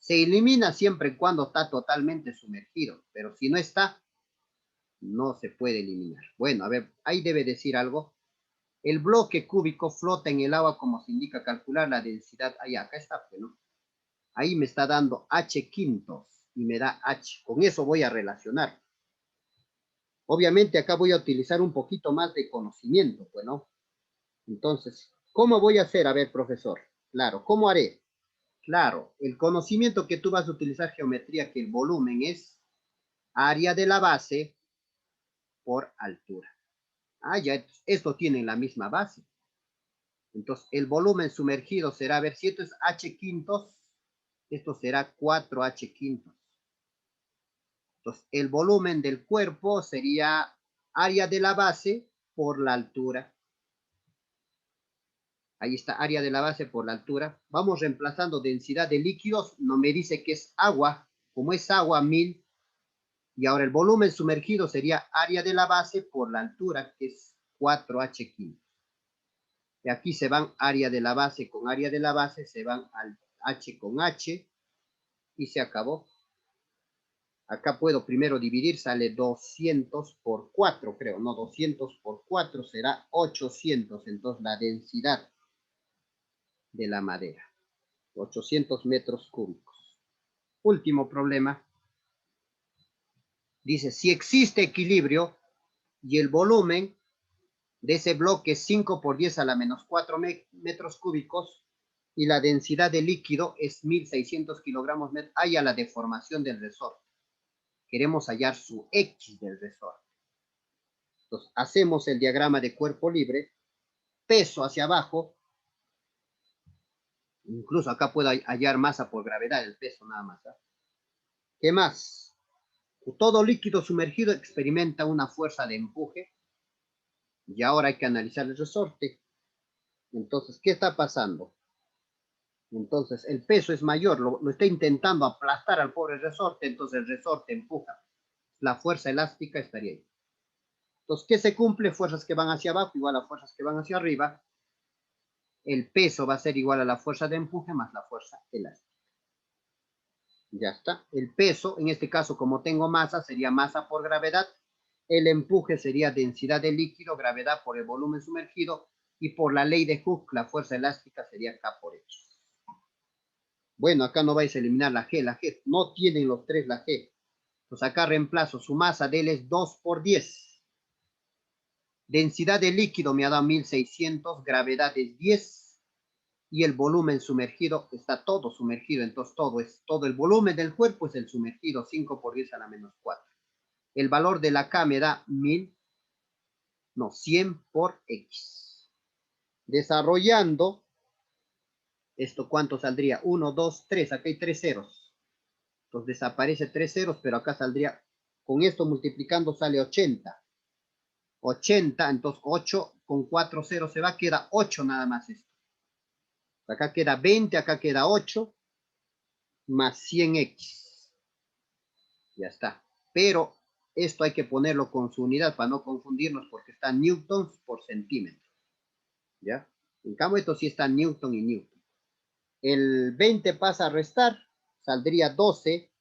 Se elimina siempre y cuando está totalmente sumergido, pero si no está, no se puede eliminar. Bueno, a ver, ahí debe decir algo. El bloque cúbico flota en el agua como se indica calcular la densidad. Ahí, acá está, pues, ¿no? Ahí me está dando H quintos y me da H. Con eso voy a relacionar. Obviamente acá voy a utilizar un poquito más de conocimiento, pues, ¿no? Entonces, ¿cómo voy a hacer? A ver, profesor. Claro, ¿cómo haré? Claro, el conocimiento que tú vas a utilizar geometría, que el volumen es área de la base por altura. Ah, ya, esto tiene la misma base. Entonces, el volumen sumergido será, a ver, si esto es H quintos, esto será 4H quintos. Entonces, el volumen del cuerpo sería área de la base por la altura. Ahí está, área de la base por la altura. Vamos reemplazando densidad de líquidos. No me dice que es agua. Como es agua, 1000. Y ahora el volumen sumergido sería área de la base por la altura, que es 4H quintos. Y aquí se van área de la base con área de la base, se van al H con H y se acabó. Acá puedo primero dividir, sale 200 por 4, creo, no, 200 por 4 será 800, entonces la densidad de la madera, 800 metros cúbicos. Último problema, dice, si existe equilibrio y el volumen de ese bloque es 5 por 10 a la menos 4 metros cúbicos y la densidad de líquido es 1600 kilogramos, haya la deformación del resorte. Queremos hallar su X del resorte. Entonces, hacemos el diagrama de cuerpo libre, peso hacia abajo, incluso acá puedo hallar masa por gravedad, el peso nada más. ¿Eh? ¿Qué más? Todo líquido sumergido experimenta una fuerza de empuje y ahora hay que analizar el resorte. Entonces, ¿qué está pasando? Entonces, el peso es mayor, lo está intentando aplastar al pobre resorte, entonces el resorte empuja. La fuerza elástica estaría ahí. Entonces, ¿qué se cumple? Fuerzas que van hacia abajo igual a fuerzas que van hacia arriba. El peso va a ser igual a la fuerza de empuje más la fuerza elástica. Ya está. El peso, en este caso, como tengo masa, sería masa por gravedad. El empuje sería densidad de líquido, gravedad por el volumen sumergido. Y por la ley de Hooke, la fuerza elástica sería K por X. Bueno, acá no vais a eliminar la G. La G no tienen los tres la G. Pues acá reemplazo su masa de él es 2 por 10. Densidad de líquido me ha dado 1600, gravedad es 10 y el volumen sumergido está todo sumergido, entonces todo el volumen del cuerpo es el sumergido, 5 por 10 a la menos 4. El valor de la K me da 1000, no, 100 por X. Desarrollando, esto cuánto saldría, 1, 2, 3, acá hay 3 ceros. Entonces desaparece 3 ceros, pero acá saldría, con esto multiplicando sale 80. 80, entonces 8 con 4 ceros se va, queda 8 nada más esto. Acá queda 20, acá queda 8, más 100x. Ya está. Pero esto hay que ponerlo con su unidad para no confundirnos porque está newtons por centímetro. ¿Ya? En cambio, esto sí está newton y newton. El 20 pasa a restar, saldría 12.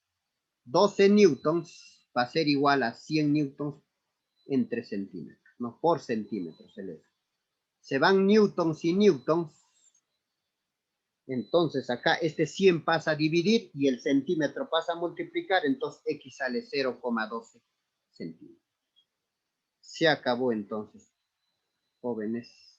12 newtons va a ser igual a 100 newtons entre centímetros, no por centímetro se van newtons y newtons, entonces acá este 100 pasa a dividir y el centímetro pasa a multiplicar, entonces X sale 0,12 centímetros. Se acabó entonces, jóvenes.